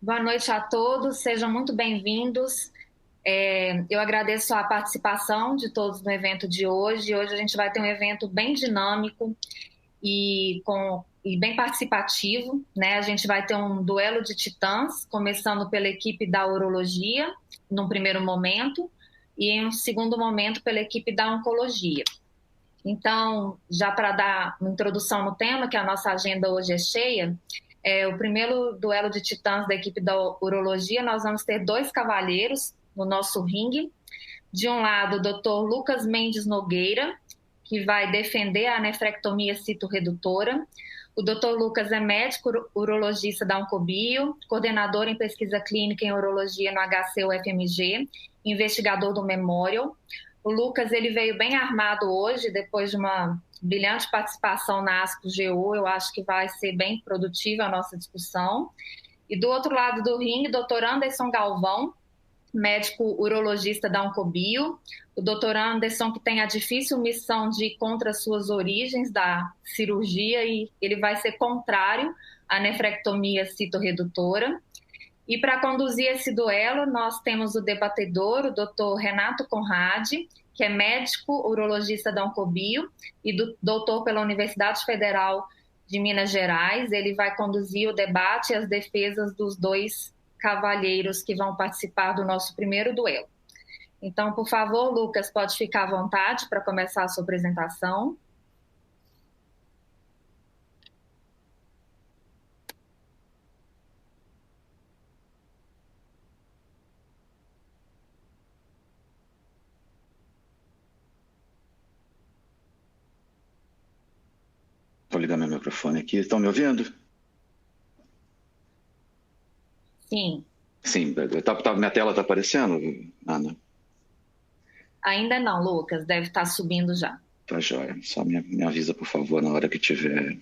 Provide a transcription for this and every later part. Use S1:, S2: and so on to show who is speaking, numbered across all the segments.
S1: Boa noite a todos, sejam muito bem-vindos. Eu agradeço a participação de todos no evento de hoje. Hoje a gente vai ter um evento bem dinâmico e bem participativo, né? A gente vai ter um duelo de titãs, começando pela equipe da urologia, num primeiro momento, e em um segundo momento pela equipe da oncologia. Então, já para dar uma introdução no tema, que a nossa agenda hoje é cheia, o primeiro duelo de titãs da equipe da urologia, nós vamos ter dois cavalheiros no nosso ringue. De um lado, o Dr. Lucas Mendes Nogueira, que vai defender a nefrectomia citorredutora. O Dr. Lucas é médico urologista da Oncobio, coordenador em pesquisa clínica em urologia no HC-UFMG, investigador do Memorial. O Lucas ele veio bem armado hoje, depois de uma brilhante participação na ASCO-GU. Eu acho que vai ser bem produtiva a nossa discussão. E do outro lado do ringue, Dr. Anderson Galvão, médico urologista da Oncobio. O doutor Anderson, que tem a difícil missão de ir contra as suas origens da cirurgia, e ele vai ser contrário à nefrectomia citorredutora. E para conduzir esse duelo, nós temos o debatedor, o doutor Renato Conradi, que é médico urologista da Oncobio e doutor pela Universidade Federal de Minas Gerais. Ele vai conduzir o debate e as defesas dos dois cavalheiros que vão participar do nosso primeiro duelo. Então, por favor, Lucas, pode ficar à vontade para começar a sua apresentação.
S2: Vou ligar meu microfone aqui. Estão me ouvindo?
S1: Sim.
S2: Sim, minha tela está aparecendo, Ana?
S1: Ainda não, Lucas, deve estar subindo já.
S2: Tá joia. Só me avisa, por favor, na hora que tiver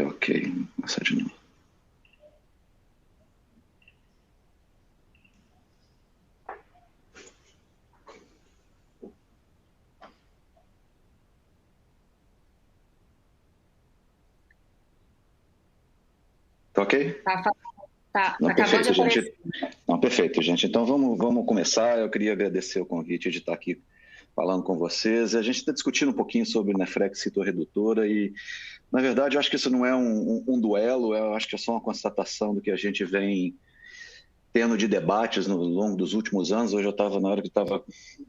S2: ok. Vou começar de novo. Tá ok? Não,
S1: Acabou de
S2: perfeito,
S1: aparecer.
S2: gente. Não, perfeito, gente. Então vamos começar. Eu queria agradecer o convite de estar aqui falando com vocês. A gente está discutindo um pouquinho sobre nefrec citorredutora e, na verdade, eu acho que isso não é um duelo, eu acho que é só uma constatação do que a gente vem tendo de debates no longo dos últimos anos. Hoje eu estava, na hora que estava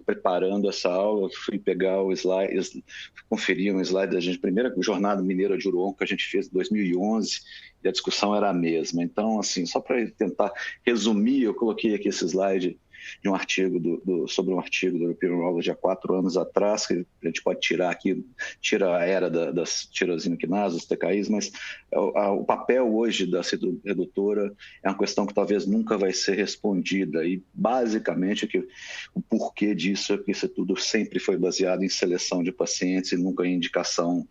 S2: preparando essa aula, fui pegar o slide, conferir um slide da gente, primeira jornada mineira de Uruonco que a gente fez em 2011, e a discussão era a mesma. Então, assim, só para tentar resumir, eu coloquei aqui esse slide de um artigo sobre um artigo do European Urology há 4 anos atrás, que a gente pode tirar aqui, tira a era das tirosinoquinasas, TKIs, mas o papel hoje da citorredutora é uma questão que talvez nunca vai ser respondida, e basicamente o porquê disso é que isso tudo sempre foi baseado em seleção de pacientes e nunca em indicação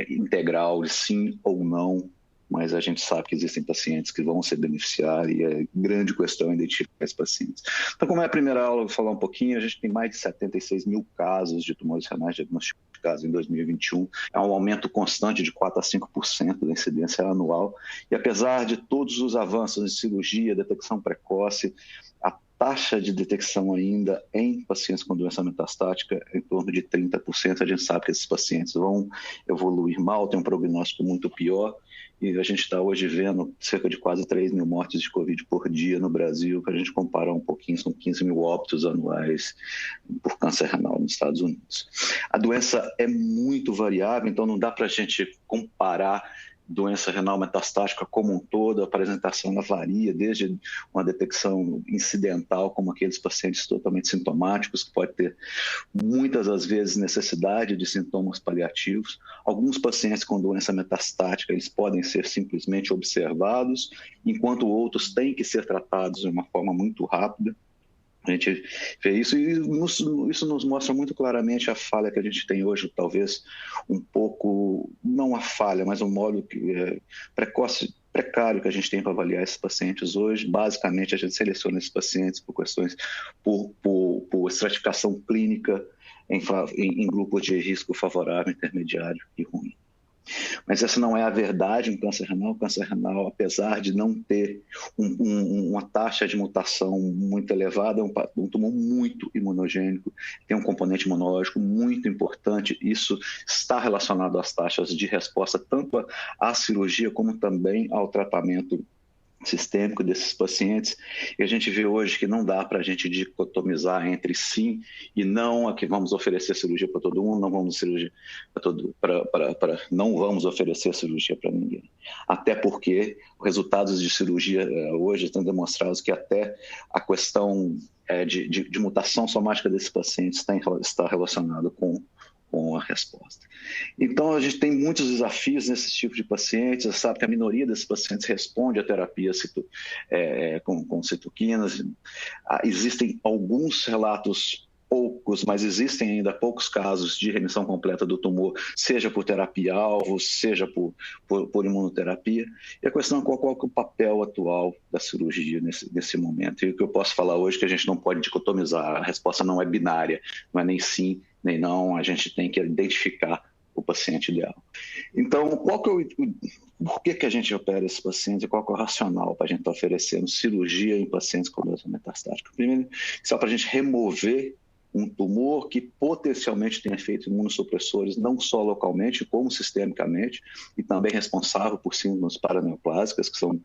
S2: integral de sim ou não, mas a gente sabe que existem pacientes que vão se beneficiar e é grande questão identificar esses pacientes. Então, como é a primeira aula, eu vou falar um pouquinho. A gente tem mais de 76 mil casos de tumores renais diagnosticados em 2021. É um aumento constante de 4 a 5% da incidência anual. E apesar de todos os avanços em cirurgia, detecção precoce, a taxa de detecção ainda em pacientes com doença metastática é em torno de 30%. A gente sabe que esses pacientes vão evoluir mal, tem um prognóstico muito pior, e a gente está hoje vendo cerca de quase 3 mil mortes de Covid por dia no Brasil. Para a gente comparar um pouquinho, são 15 mil óbitos anuais por câncer renal nos Estados Unidos. A doença é muito variável, então não dá para a gente comparar doença renal metastática como um todo. A apresentação ela varia, desde uma detecção incidental, como aqueles pacientes totalmente sintomáticos, que pode ter muitas das vezes necessidade de sintomas paliativos. Alguns pacientes com doença metastática, eles podem ser simplesmente observados, enquanto outros têm que ser tratados de uma forma muito rápida. A gente vê isso e isso nos mostra muito claramente a falha que a gente tem hoje, talvez um pouco, não a falha, mas um modo precário que a gente tem para avaliar esses pacientes hoje. Basicamente, a gente seleciona esses pacientes por questões, por estratificação clínica em grupos de risco favorável, intermediário e ruim. Mas essa não é a verdade no câncer renal. O câncer renal, apesar de não ter uma taxa de mutação muito elevada, é um tumor muito imunogênico, tem um componente imunológico muito importante. Isso está relacionado às taxas de resposta tanto à cirurgia como também ao tratamento sistêmico desses pacientes, e a gente vê hoje que não dá para a gente dicotomizar entre sim e não, a que vamos oferecer cirurgia para todo mundo, não vamos cirurgia não vamos oferecer cirurgia para ninguém. Até porque os resultados de cirurgia hoje estão demonstrados que até a questão de mutação somática desses pacientes está relacionada com a resposta. Então, a gente tem muitos desafios nesse tipo de pacientes. Você sabe que a minoria desses pacientes responde à terapia com citoquinas. Existem alguns relatos, poucos, mas existem ainda poucos casos de remissão completa do tumor, seja por terapia-alvo, seja por imunoterapia. E a questão é qual é o papel atual da cirurgia nesse momento. E o que eu posso falar hoje é que a gente não pode dicotomizar. A resposta não é binária, não é nem sim, nem não, a gente tem que identificar o paciente ideal. Então, por que a gente opera esses pacientes e qual é o racional para a gente estar oferecendo cirurgia em pacientes com doença metastática? Primeiro, só para a gente remover um tumor que potencialmente tem efeitos imunossupressores, não só localmente, como sistemicamente, e também responsável por síndromes paraneoplásicas, que são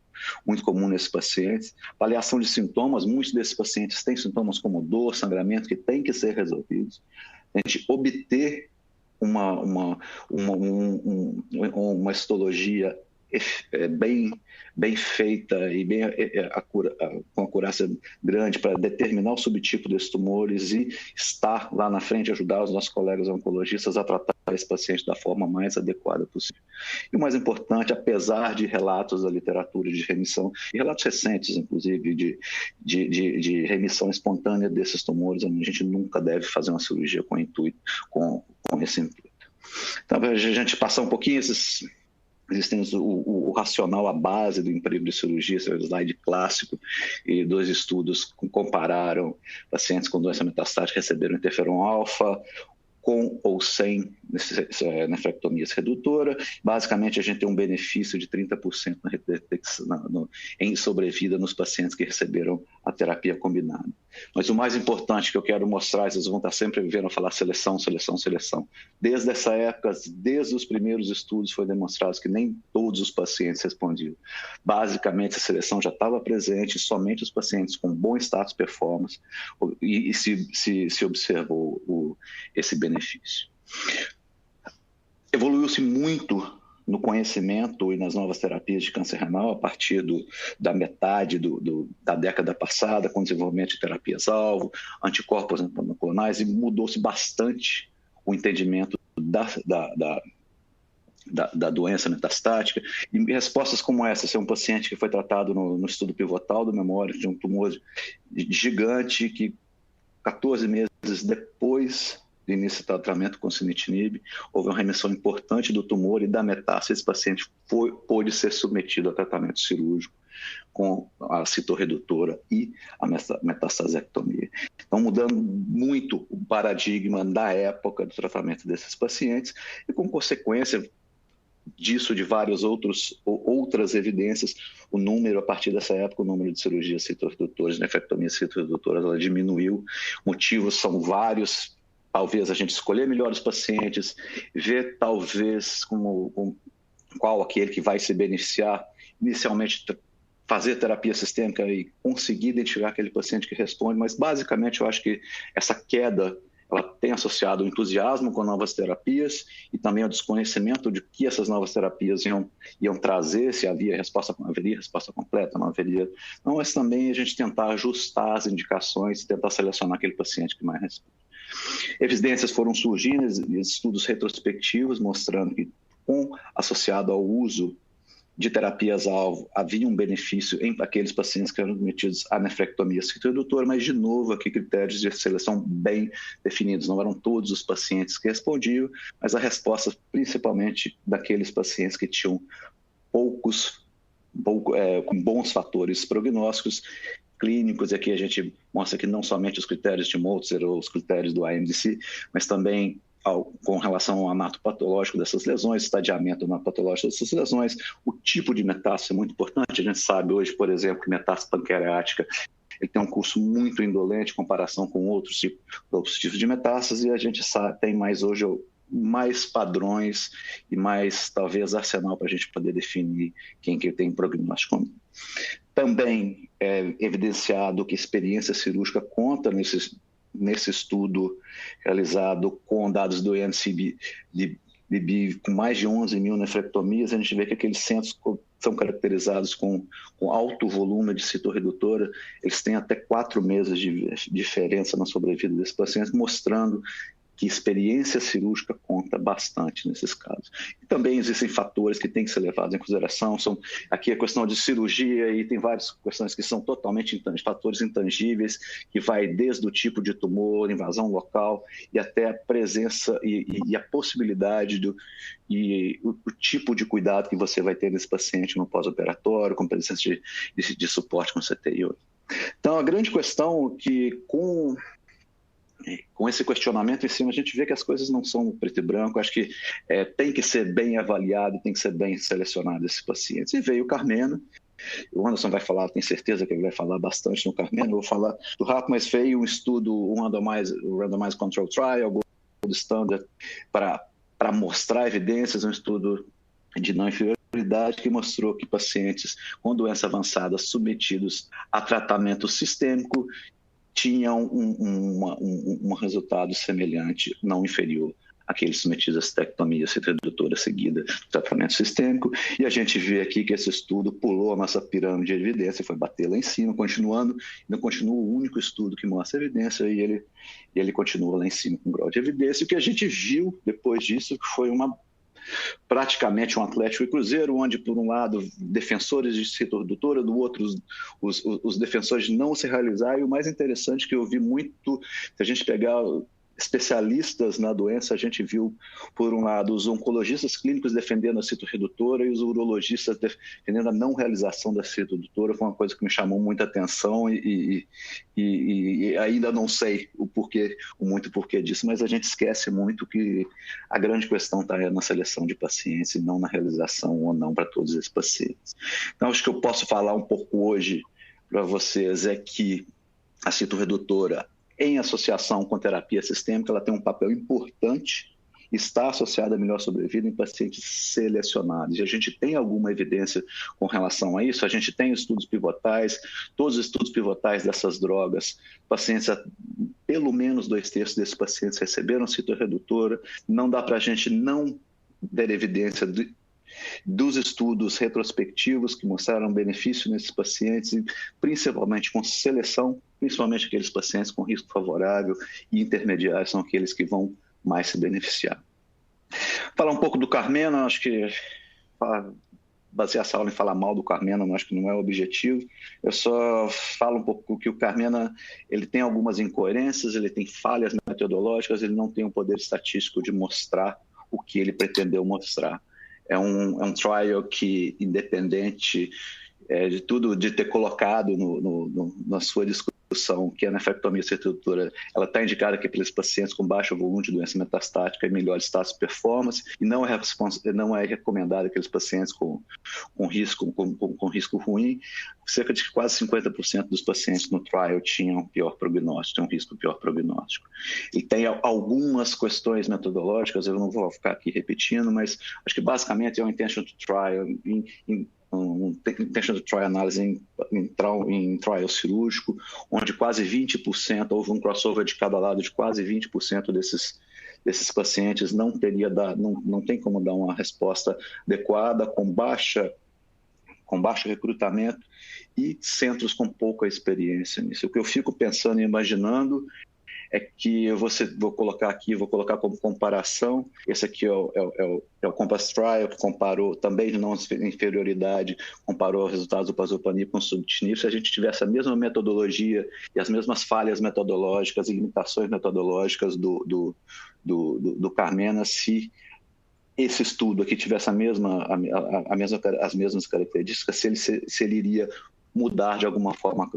S2: muito comuns nesses pacientes. Avaliação de sintomas, muitos desses pacientes têm sintomas como dor, sangramento, que têm que ser resolvidos. A gente obter uma histologia bem feita e com acurácia grande para determinar o subtipo desses tumores e estar lá na frente, ajudar os nossos colegas oncologistas a tratar esse paciente da forma mais adequada possível. E o mais importante, apesar de relatos da literatura de remissão, e relatos recentes, inclusive, de remissão espontânea desses tumores, a gente nunca deve fazer uma cirurgia com esse intuito. Então, a gente passar um pouquinho existem o racional, a base do emprego de cirurgia, esse é o slide clássico, e 2 estudos compararam pacientes com doença metastática que receberam interferon alfa, com ou sem nefrectomia redutora. Basicamente, a gente tem um benefício de 30% em sobrevida nos pacientes que receberam a terapia combinada. Mas o mais importante que eu quero mostrar, vocês vão estar sempre vendo falar seleção, seleção, seleção. Desde essa época, desde os primeiros estudos, foi demonstrado que nem todos os pacientes respondiam. Basicamente, a seleção já estava presente, somente os pacientes com bom status performance, e se observou esse benefício. Evoluiu-se muito no conhecimento e nas novas terapias de câncer renal a partir da metade da década passada, com o desenvolvimento de terapias-alvo, anticorpos monoclonais, e mudou-se bastante o entendimento da doença metastática. E respostas como essa: se é um paciente que foi tratado no estudo pivotal do Memória de um tumor gigante que 14 meses depois do início do tratamento com sunitinib, houve uma remissão importante do tumor e da metástase. Esse paciente pôde ser submetido a tratamento cirúrgico com a citorredutora e a metastasectomia. Então, mudando muito o paradigma da época do tratamento desses pacientes e, com consequência disso, de várias outras evidências, a partir dessa época, o número de cirurgias citorredutoras, nefrectomias citorredutoras, ela diminuiu. Motivos são vários. Talvez a gente escolher melhor os pacientes, ver talvez qual aquele que vai se beneficiar, inicialmente fazer terapia sistêmica e conseguir identificar aquele paciente que responde, mas basicamente eu acho que essa queda ela tem associado o entusiasmo com novas terapias e também o desconhecimento de que essas novas terapias iam trazer, se haveria resposta completa, não haveria. Não, mas também a gente tentar ajustar as indicações e tentar selecionar aquele paciente que mais responde. Evidências foram surgindo, estudos retrospectivos mostrando que, associado ao uso de terapias-alvo, havia um benefício em aqueles pacientes que eram submetidos à nefrectomia citorredutora, mas, de novo, aqui critérios de seleção bem definidos. Não eram todos os pacientes que respondiam, mas a resposta principalmente daqueles pacientes que tinham com bons fatores prognósticos clínicos, e aqui a gente mostra que não somente os critérios de Moltzer ou os critérios do IMDC, mas também com relação ao anatopatológico dessas lesões, estadiamento anatopatológico dessas lesões, o tipo de metástase é muito importante. A gente sabe hoje, por exemplo, que metástase pancreática ele tem um curso muito indolente em comparação com outros tipos de metástase, e a gente tem mais hoje mais padrões e mais, talvez, arsenal para a gente poder definir quem que tem prognóstico. Também é evidenciado que a experiência cirúrgica conta nesse estudo realizado com dados do INCB com mais de 11 mil nefrectomias. A gente vê que aqueles centros são caracterizados com alto volume de citorredutora, eles têm até 4 meses de diferença na sobrevida desses pacientes, mostrando que experiência cirúrgica conta bastante nesses casos. E também existem fatores que têm que ser levados em consideração, aqui a questão de cirurgia, e tem várias questões que são totalmente fatores intangíveis, que vai desde o tipo de tumor, invasão local, e até a presença e a possibilidade o tipo de cuidado que você vai ter nesse paciente no pós-operatório, com presença de suporte com CTI. Então, a grande questão é que com esse questionamento em cima, a gente vê que as coisas não são preto e branco. Acho que tem que ser bem avaliado, tem que ser bem selecionado esses pacientes. E veio o Carmena. O Anderson vai falar, tenho certeza que ele vai falar bastante no Carmena. Eu vou falar do rato, mas veio um estudo, o Randomized Control Trial, Gold Standard, para mostrar evidências, um estudo de não inferioridade que mostrou que pacientes com doença avançada submetidos a tratamento sistêmico tinham um resultado semelhante, não inferior, àqueles submetidos a cistectomia redutora seguida do tratamento sistêmico. E a gente vê aqui que esse estudo pulou a nossa pirâmide de evidência, foi bater lá em cima, não continua o único estudo que mostra evidência, e ele continua lá em cima com grau de evidência. E o que a gente viu depois disso foi praticamente um Atlético e Cruzeiro, onde, por um lado, defensores de citorredutora, do outro, os defensores de não se realizar. E o mais interessante que eu vi muito, se a gente pegar especialistas na doença, a gente viu, por um lado, os oncologistas clínicos defendendo a citorredutora e os urologistas defendendo a não realização da citorredutora. Foi uma coisa que me chamou muita atenção e ainda não sei o porquê disso, mas a gente esquece muito que a grande questão está na seleção de pacientes e não na realização ou não para todos esses pacientes. Então, acho que eu posso falar um pouco hoje para vocês é que a citorredutora, em associação com terapia sistêmica, ela tem um papel importante, está associada a melhor sobrevida em pacientes selecionados. E a gente tem alguma evidência com relação a isso, a gente tem estudos pivotais, todos os estudos pivotais dessas drogas, pacientes, pelo menos 2/3 desses pacientes receberam citorredutora, não dá para a gente não ter evidência dos estudos retrospectivos que mostraram benefício nesses pacientes, e principalmente com seleção, principalmente aqueles pacientes com risco favorável e intermediário são aqueles que vão mais se beneficiar. Falar um pouco do Carmena, acho que basear essa aula em falar mal do Carmena, acho que não é o objetivo. Eu só falo um pouco que o Carmena ele tem algumas incoerências, ele tem falhas metodológicas, ele não tem um poder estatístico de mostrar o que ele pretendeu mostrar. É um trial que, independente de tudo, de ter colocado na sua discussão que a nefrectomia citorredutora ela está indicada aqui pelos pacientes com baixo volume de doença metastática e melhor status de performance, e não é recomendada aqueles pacientes com risco ruim. Cerca de quase 50% dos pacientes no trial tinham um risco pior prognóstico. E tem algumas questões metodológicas, eu não vou ficar aqui repetindo, mas acho que basicamente é um intention to trial, intention to trial análise em trial cirúrgico, onde quase 20%, houve um crossover de cada lado de quase 20% desses pacientes não tem como dar uma resposta adequada, com baixo recrutamento e centros com pouca experiência nisso. O que eu fico pensando e imaginando é que vou colocar como comparação, esse aqui é o Compass Trial, que comparou também de não inferioridade, comparou os resultados do Pazopanib com o Sunitinib. Se a gente tivesse a mesma metodologia e as mesmas falhas metodológicas e limitações metodológicas do Carmena, se esse estudo aqui tivesse as mesmas características, se ele iria mudar de alguma forma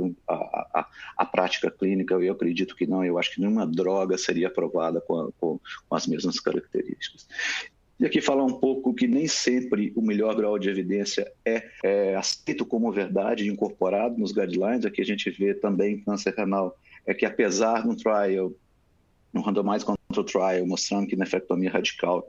S2: a prática clínica. Eu acredito que não, eu acho que nenhuma droga seria aprovada com as mesmas características. E aqui falar um pouco que nem sempre o melhor grau de evidência é aceito como verdade e incorporado nos guidelines. Aqui a gente vê também câncer renal, que apesar de um trial, um randomized control trial, mostrando que nefrectomia radical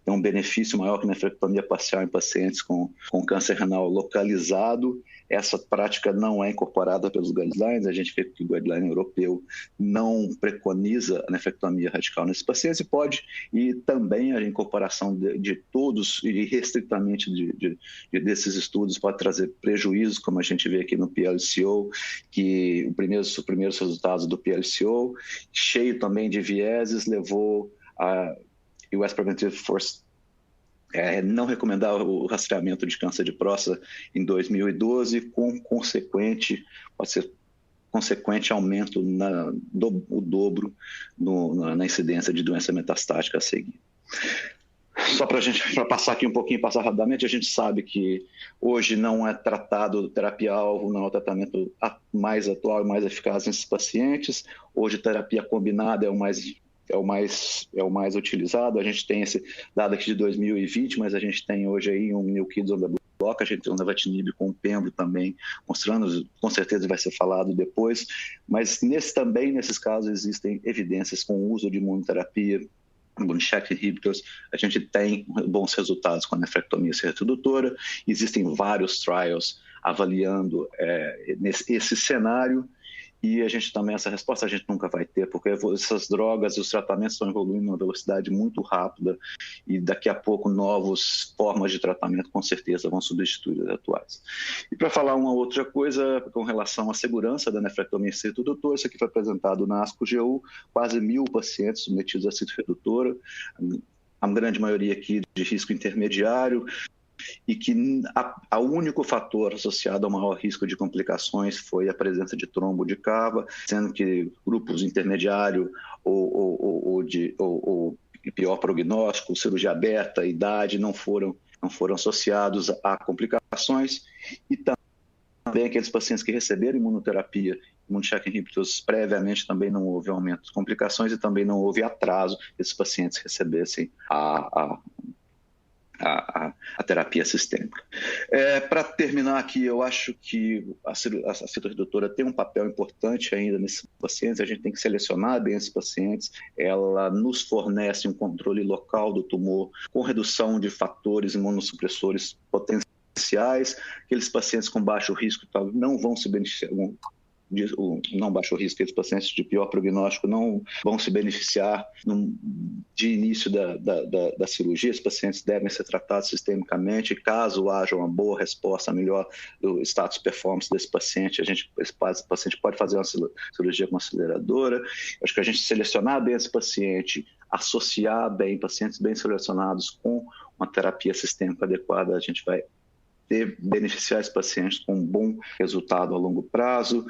S2: tem um benefício maior que nefrectomia parcial em pacientes com câncer renal localizado. Essa prática não é incorporada pelos guidelines. A gente vê que o guideline europeu não preconiza a nefrectomia radical nesses pacientes e também a incorporação de todos e restritamente desses estudos pode trazer prejuízos, como a gente vê aqui no PLCO, que os primeiros resultados do PLCO, cheio também de vieses, levou a US Preventive Force não recomendar o rastreamento de câncer de próstata em 2012, com consequente aumento, o dobro na incidência de doença metastática a seguir. Só para passar aqui um pouquinho, passar rapidamente, a gente sabe que hoje não é tratado terapia-alvo, não é o tratamento mais atual e mais eficaz nesses pacientes. Hoje, terapia combinada é o mais utilizado. A gente tem esse dado aqui de 2020, mas a gente tem hoje aí um New Kids on the Block, a gente tem um Nevatinib com o Pembro também, mostrando, com certeza vai ser falado depois, mas nesses casos existem evidências com o uso de imunoterapia, immune check inhibitors. A gente tem bons resultados com a nefrectomia redutora. Existem vários trials avaliando esse cenário. E a gente também, essa resposta a gente nunca vai ter, porque essas drogas e os tratamentos estão evoluindo numa velocidade muito rápida e daqui a pouco novas formas de tratamento com certeza vão substituir as atuais. E para falar uma outra coisa com relação à segurança da nefrectomia redutora, isso aqui foi apresentado na ASCO-GU, quase 1.000 pacientes submetidos a cito redutora, a grande maioria aqui de risco intermediário, e que o único fator associado ao maior risco de complicações foi a presença de trombo de cava, sendo que grupos intermediário ou pior prognóstico, cirurgia aberta, idade, não foram associados a complicações, e também aqueles pacientes que receberam imunoterapia, imunocheck inhibitors previamente, também não houve aumento de complicações e também não houve atraso desses pacientes recebessem a terapia sistêmica. Para terminar aqui, eu acho que a citoredutora tem um papel importante ainda nesses pacientes. A gente tem que selecionar bem esses pacientes. Ela nos fornece um controle local do tumor com redução de fatores imunossupressores potenciais. Aqueles pacientes com baixo risco não vão se beneficiar, não baixo risco, aqueles pacientes de pior prognóstico não vão se beneficiar de início da cirurgia. Os pacientes devem ser tratados sistemicamente. Caso haja uma boa resposta, melhor do status performance desse paciente, esse paciente pode fazer uma cirurgia com aceleradora. Acho que a gente selecionar bem esse paciente, associar bem pacientes bem selecionados com uma terapia sistêmica adequada, a gente vai beneficiar esses pacientes com um bom resultado a longo prazo.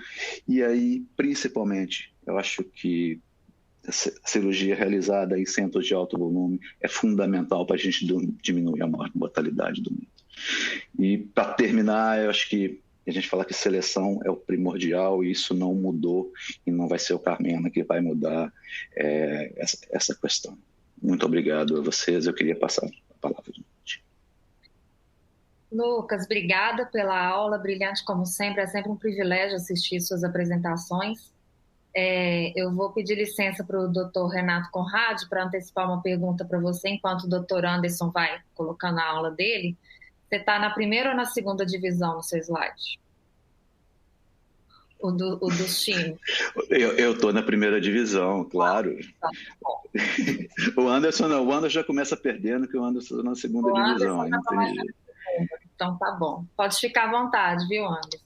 S2: E aí, principalmente, eu acho que a cirurgia realizada em centros de alto volume é fundamental para a gente diminuir a mortalidade do mundo. E para terminar, eu acho que a gente fala que seleção é o primordial e isso não mudou e não vai ser o Carmena que vai mudar essa questão. Muito obrigado a vocês. Eu queria passar a palavra.
S1: Lucas, obrigada pela aula, brilhante como sempre. É sempre um privilégio assistir suas apresentações. Eu vou pedir licença para o Dr. Renato Conrad para antecipar uma pergunta para você, enquanto o Dr. Anderson vai colocando a aula dele. Você está na primeira ou na segunda divisão no seu slide? O dos times?
S2: Eu estou na primeira divisão, claro.
S1: Tá bom.
S2: O Anderson não, o Anderson já começa perdendo, que o Anderson está na segunda divisão. Aí não tem jeito.
S1: Então tá bom. Pode ficar à vontade, viu, Anderson?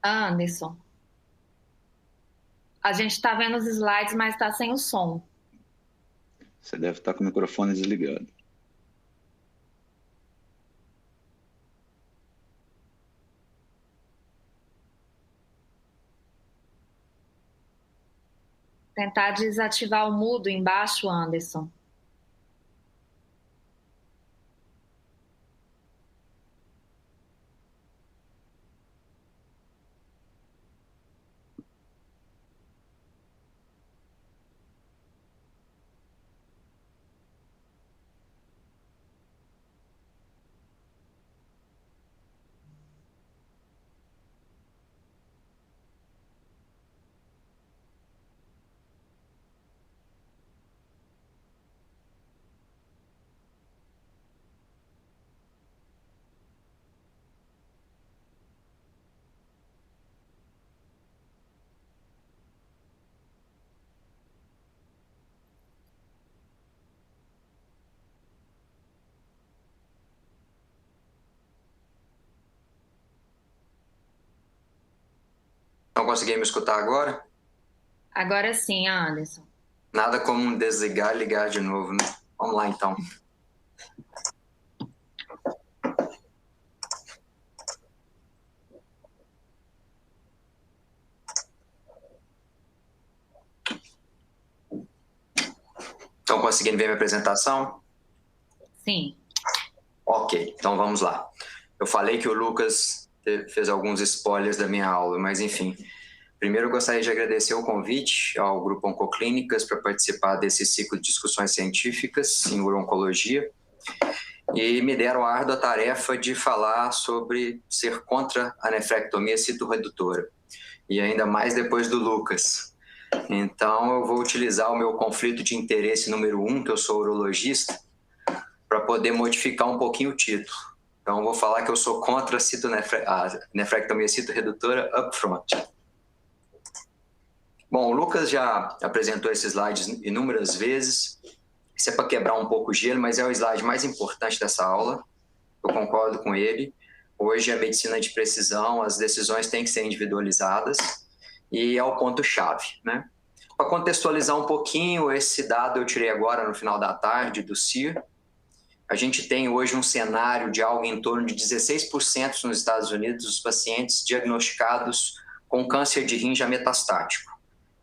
S1: Anderson. A gente está vendo os slides, mas está sem o som.
S2: Você deve estar com o microfone desligado.
S1: Tentar desativar o mudo embaixo, Anderson.
S3: Não consegui me escutar agora?
S1: Agora sim, Anderson.
S3: Nada como desligar e ligar de novo, né? Vamos lá, então. Estão conseguindo ver minha apresentação?
S1: Sim.
S3: Ok, então vamos lá. Eu falei que o Lucas fez alguns spoilers da minha aula, mas enfim. Primeiro eu gostaria de agradecer o convite ao Grupo Oncoclínicas para participar desse ciclo de discussões científicas em urologia e me deram a árdua tarefa de falar sobre ser contra a nefrectomia citorredutora, e ainda mais depois do Lucas. Então eu vou utilizar o meu conflito de interesse número 1, que eu sou urologista, para poder modificar um pouquinho o título. Então eu vou falar que eu sou contra a nefrectomia citorredutora upfront. Bom, o Lucas já apresentou esses slides inúmeras vezes. Isso é para quebrar um pouco o gelo, mas é o slide mais importante dessa aula. Eu concordo com ele. Hoje, a medicina de precisão, as decisões têm que ser individualizadas e é o ponto-chave, né? Para contextualizar um pouquinho, esse dado eu tirei agora no final da tarde do CIR. A gente tem hoje um cenário de algo em torno de 16% nos Estados Unidos dos pacientes diagnosticados com câncer de rim já metastático.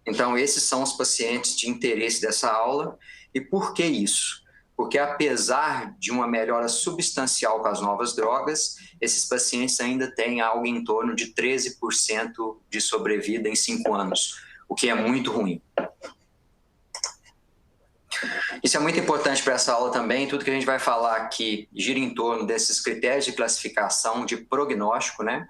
S3: Então, esses são os pacientes de interesse dessa aula. E por que isso? Porque, apesar de uma melhora substancial com as novas drogas, esses pacientes ainda têm algo em torno de 13% de sobrevida em 5 anos, o que é muito ruim. Isso é muito importante para essa aula também. Tudo que a gente vai falar aqui gira em torno desses critérios de classificação de prognóstico, né?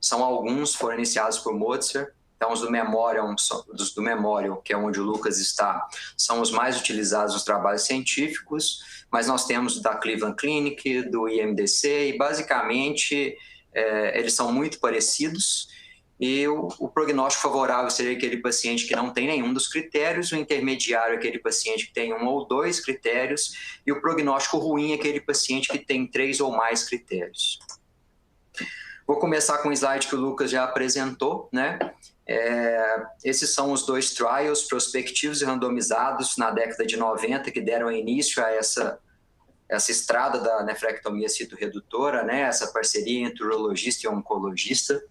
S3: São alguns, foram iniciados por Mozart. Então, os do Memorial, que é onde o Lucas está, são os mais utilizados nos trabalhos científicos, mas nós temos da Cleveland Clinic, do IMDC, e basicamente eles são muito parecidos, e o prognóstico favorável seria aquele paciente que não tem nenhum dos critérios, o intermediário é aquele paciente que tem 1 ou 2 critérios, e o prognóstico ruim é aquele paciente que tem 3 ou mais critérios. Vou começar com o slide que o Lucas já apresentou, né? Esses são os 2 trials prospectivos e randomizados na década de 90 que deram início a essa estrada da nefrectomia citorredutora, né? Essa parceria entre urologista e oncologista.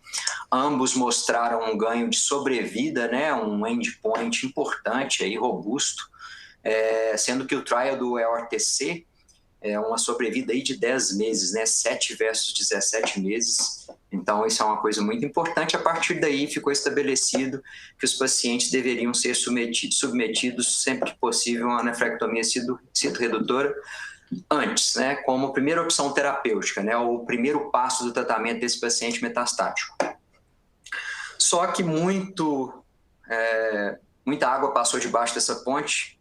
S3: Ambos mostraram um ganho de sobrevida, né? Um endpoint importante, aí, robusto, sendo que o trial do EORTC é uma sobrevida aí de 10 meses, né? 7 versus 17 meses. Então, isso é uma coisa muito importante. A partir daí, ficou estabelecido que os pacientes deveriam ser submetidos sempre que possível a uma nefrectomia citorredutora antes, né? Como primeira opção terapêutica, né? O primeiro passo do tratamento desse paciente metastático. Só que muita água passou debaixo dessa ponte.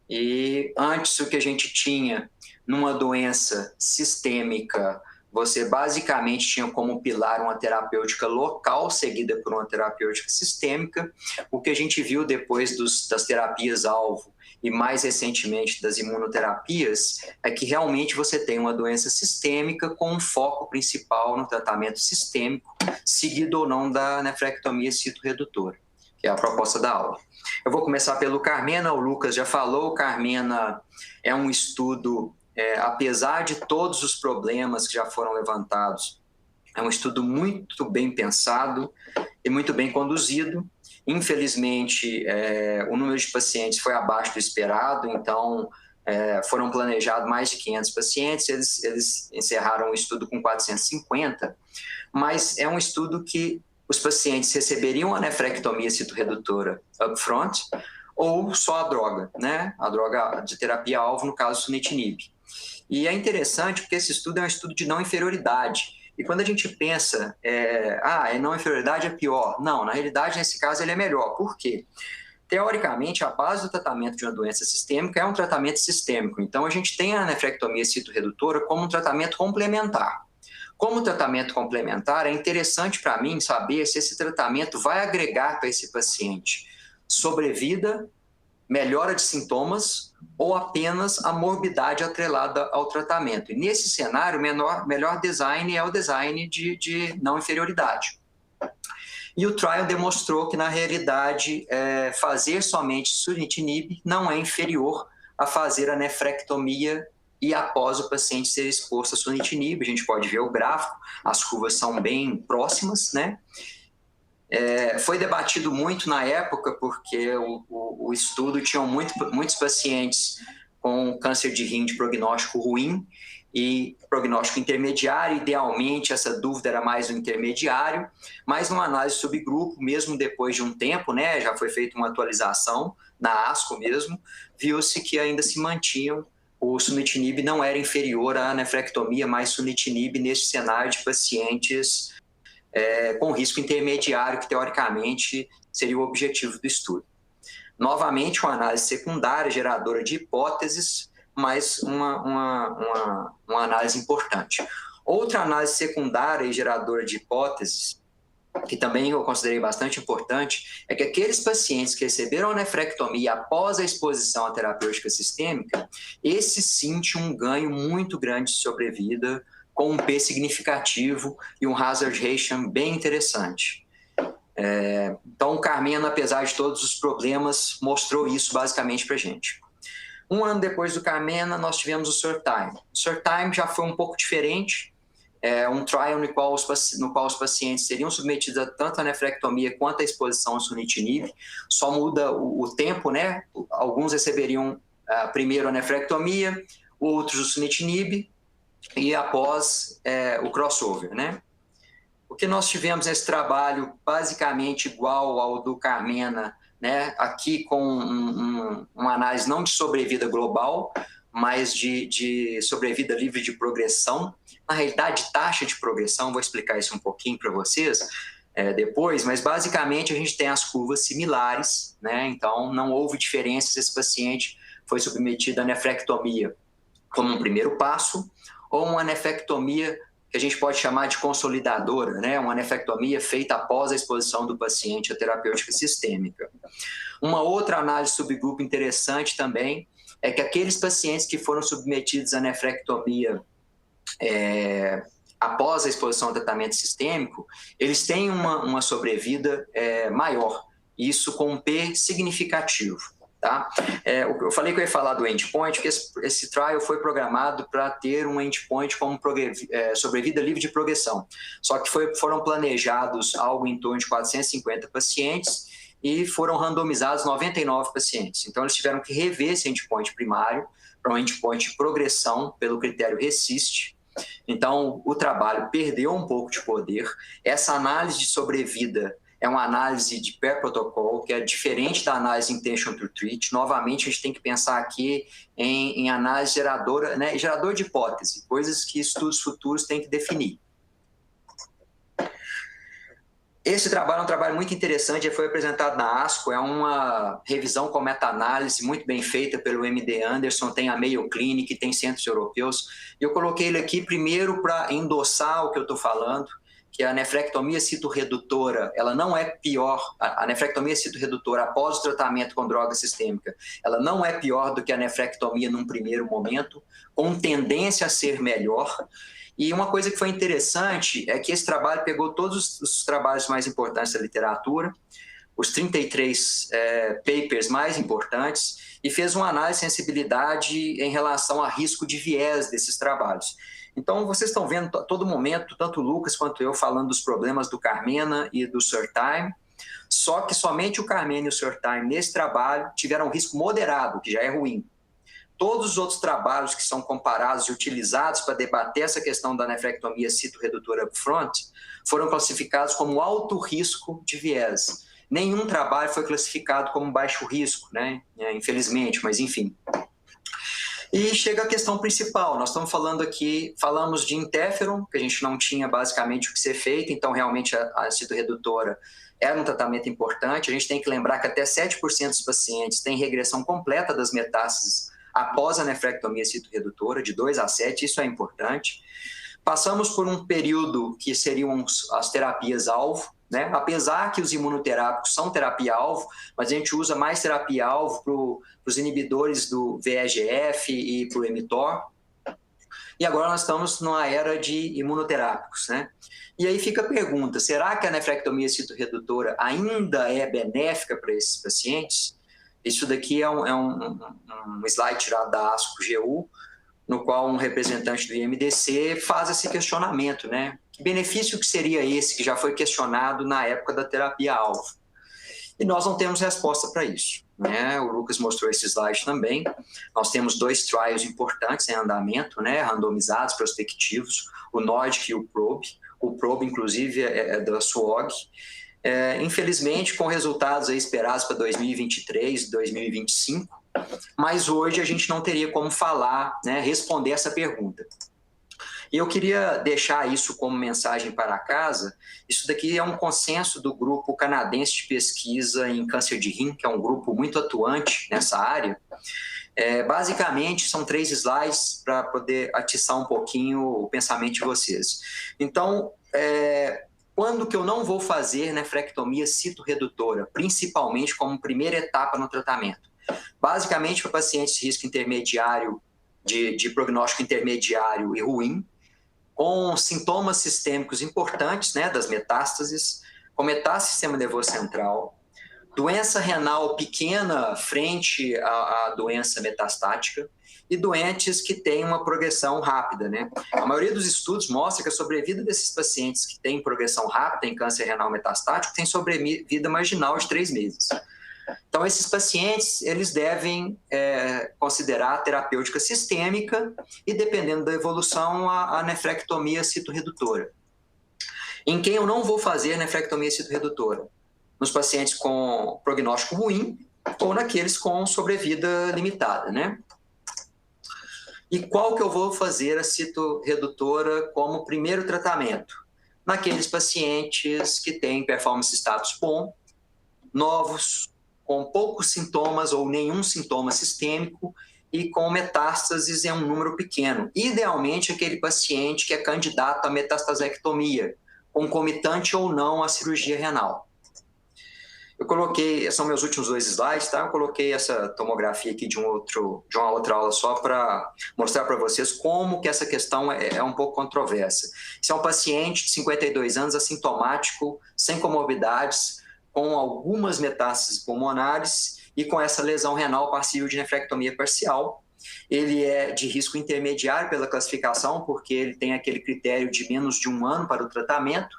S3: E antes o que a gente tinha numa doença sistêmica, você basicamente tinha como pilar uma terapêutica local seguida por uma terapêutica sistêmica. O que a gente viu depois das terapias-alvo e mais recentemente das imunoterapias é que realmente você tem uma doença sistêmica com um foco principal no tratamento sistêmico, seguido ou não da nefrectomia citorredutora. que é a proposta da aula. Eu vou começar pelo Carmena, o Lucas já falou, o Carmena é um estudo, apesar de todos os problemas que já foram levantados, é um estudo muito bem pensado e muito bem conduzido. Infelizmente, o número de pacientes foi abaixo do esperado, então foram planejados mais de 500 pacientes, eles encerraram o estudo com 450, mas é um estudo que os pacientes receberiam a nefrectomia citoredutora upfront ou só a droga, né? A droga de terapia-alvo, no caso, sunitinib. E é interessante porque esse estudo é um estudo de não inferioridade. E quando a gente pensa, não inferioridade é pior. Não, na realidade, nesse caso, ele é melhor. Por quê? Teoricamente, a base do tratamento de uma doença sistêmica é um tratamento sistêmico. Então, a gente tem a nefrectomia citoredutora como um tratamento complementar. Como tratamento complementar, é interessante para mim saber se esse tratamento vai agregar para esse paciente sobrevida, melhora de sintomas ou apenas a morbidade atrelada ao tratamento. E nesse cenário, o melhor design é o design de não inferioridade. E o trial demonstrou que, na realidade, fazer somente sunitinib não é inferior a fazer a nefrectomia e após o paciente ser exposto a sunitinib. A gente pode ver o gráfico, as curvas são bem próximas, né? Foi debatido muito na época porque o estudo tinha muitos pacientes com câncer de rim de prognóstico ruim e prognóstico intermediário. Idealmente, essa dúvida era mais no intermediário, mas numa análise subgrupo, mesmo depois de um tempo, né, já foi feita uma atualização na ASCO mesmo, viu-se que ainda se mantinham. O sunitinib não era inferior à nefrectomia, mas sunitinib nesse cenário de pacientes com risco intermediário, que teoricamente seria o objetivo do estudo. Novamente, uma análise secundária geradora de hipóteses, mas uma análise importante. Outra análise secundária e geradora de hipóteses, que também eu considerei bastante importante, é que aqueles pacientes que receberam a nefrectomia após a exposição à terapêutica sistêmica, esses sim tinham um ganho muito grande de sobrevida, com um P significativo e um hazard ratio bem interessante. Então, o Carmena, apesar de todos os problemas, mostrou isso basicamente para a gente. Um ano depois do Carmena, nós tivemos o SURTIME. O SURTIME já foi um pouco diferente, um trial no qual os pacientes seriam submetidos a tanto a nefrectomia quanto a exposição ao sunitinib. Só muda o tempo, né? Alguns receberiam primeiro a nefrectomia, outros o sunitinib, e após o crossover, né? O que nós tivemos nesse trabalho, basicamente igual ao do Carmena, né? Aqui com uma análise não de sobrevida global, mas de sobrevida livre de progressão. Na realidade, taxa de progressão, vou explicar isso um pouquinho para vocês depois, mas basicamente a gente tem as curvas similares, né? Então não houve diferença se esse paciente foi submetido à nefrectomia como um primeiro passo, ou uma nefrectomia que a gente pode chamar de consolidadora, né? Uma nefrectomia feita após a exposição do paciente à terapêutica sistêmica. Uma outra análise subgrupo interessante também é que aqueles pacientes que foram submetidos à nefrectomia após a exposição ao tratamento sistêmico, eles têm uma sobrevida maior, isso com um P significativo. Tá? Eu falei que eu ia falar do endpoint, porque esse trial foi programado para ter um endpoint como sobrevida livre de progressão. Só que foram planejados algo em torno de 450 pacientes e foram randomizados 99 pacientes. Então, eles tiveram que rever esse endpoint primário para um endpoint de progressão pelo critério RECIST. Então, o trabalho perdeu um pouco de poder. Essa análise de sobrevida é uma análise de per protocolo, que é diferente da análise intention to treat. Novamente, a gente tem que pensar aqui em análise geradora, né, gerador de hipótese, coisas que estudos futuros têm que definir. Esse trabalho é um trabalho muito interessante, já foi apresentado na ASCO, é uma revisão com meta-análise muito bem feita pelo MD Anderson, tem a Mayo Clinic, tem centros europeus. Eu coloquei ele aqui primeiro para endossar o que eu estou falando, que a nefrectomia citoredutora, ela não é pior, a nefrectomia citoredutora após o tratamento com droga sistêmica, ela não é pior do que a nefrectomia num primeiro momento, com tendência a ser melhor. E uma coisa que foi interessante é que esse trabalho pegou todos os trabalhos mais importantes da literatura. os 33 papers mais importantes e fez uma análise de sensibilidade em relação a risco de viés desses trabalhos. Então, vocês estão vendo a todo momento, tanto o Lucas quanto eu, falando dos problemas do Carmena e do Surtime, só que somente o Carmena e o Surtime, nesse trabalho, tiveram um risco moderado, que já é ruim. Todos os outros trabalhos que são comparados e utilizados para debater essa questão da nefrectomia citoredutora upfront foram classificados como alto risco de viés. Nenhum trabalho foi classificado como baixo risco, né? Infelizmente, mas enfim. E chega a questão principal, nós estamos falando aqui, falamos de interferon, que a gente não tinha basicamente o que ser feito, então realmente a citoredutora era um tratamento importante. A gente tem que lembrar que até 7% dos pacientes têm regressão completa das metástases após a nefrectomia citoredutora, de 2 a 7, isso é importante. Passamos por um período que seriam as terapias-alvo, né? Apesar que os imunoterápicos são terapia-alvo, mas a gente usa mais terapia-alvo para os inibidores do VEGF e para o mTOR. E agora nós estamos numa era de imunoterápicos, né? E aí fica a pergunta, será que a nefrectomia citoredutora ainda é benéfica para esses pacientes? Isso daqui é um slide tirado da ASCO-GU, no qual um representante do IMDC faz esse questionamento, né? Que benefício que seria esse que já foi questionado na época da terapia-alvo? E nós não temos resposta para isso, né? O Lucas mostrou esse slide também. Nós temos 2 trials importantes em andamento, né? Randomizados, prospectivos, o NORDIC e o PROBE. O PROBE, inclusive, é da SWOG. Infelizmente, com resultados aí esperados para 2023, 2025, mas hoje a gente não teria como falar, né, responder essa pergunta. E eu queria deixar isso como mensagem para casa. Isso daqui é um consenso do grupo canadense de pesquisa em câncer de rim, que é um grupo muito atuante nessa área. Basicamente, são 3 slides para poder atiçar um pouquinho o pensamento de vocês. Então, quando que eu não vou fazer nefrectomia citoredutora, principalmente como primeira etapa no tratamento? Basicamente, para pacientes de risco intermediário, de prognóstico intermediário e ruim, com sintomas sistêmicos importantes, né, das metástases, com metástase do sistema nervoso central, doença renal pequena frente à doença metastática e doentes que têm uma progressão rápida, né? A maioria dos estudos mostra que a sobrevida desses pacientes que têm progressão rápida em câncer renal metastático tem sobrevida marginal de 3 meses. Então, esses pacientes, eles devem considerar a terapêutica sistêmica e, dependendo da evolução, a nefrectomia citoredutora. Em quem eu não vou fazer nefrectomia citoredutora? Nos pacientes com prognóstico ruim ou naqueles com sobrevida limitada, né? E qual que eu vou fazer a citoredutora como primeiro tratamento? Naqueles pacientes que têm performance status bom, novos, com poucos sintomas ou nenhum sintoma sistêmico e com metástases em um número pequeno. Idealmente, aquele paciente que é candidato à metastasectomia, concomitante ou não à cirurgia renal. Eu coloquei, são meus últimos 2 slides, tá? Eu coloquei essa tomografia aqui de uma outra aula só para mostrar para vocês como que essa questão é um pouco controversa. Esse é um paciente de 52 anos, assintomático, sem comorbidades, com algumas metástases pulmonares e com essa lesão renal passível de nefrectomia parcial. Ele é de risco intermediário pela classificação, porque ele tem aquele critério de menos de 1 ano para o tratamento.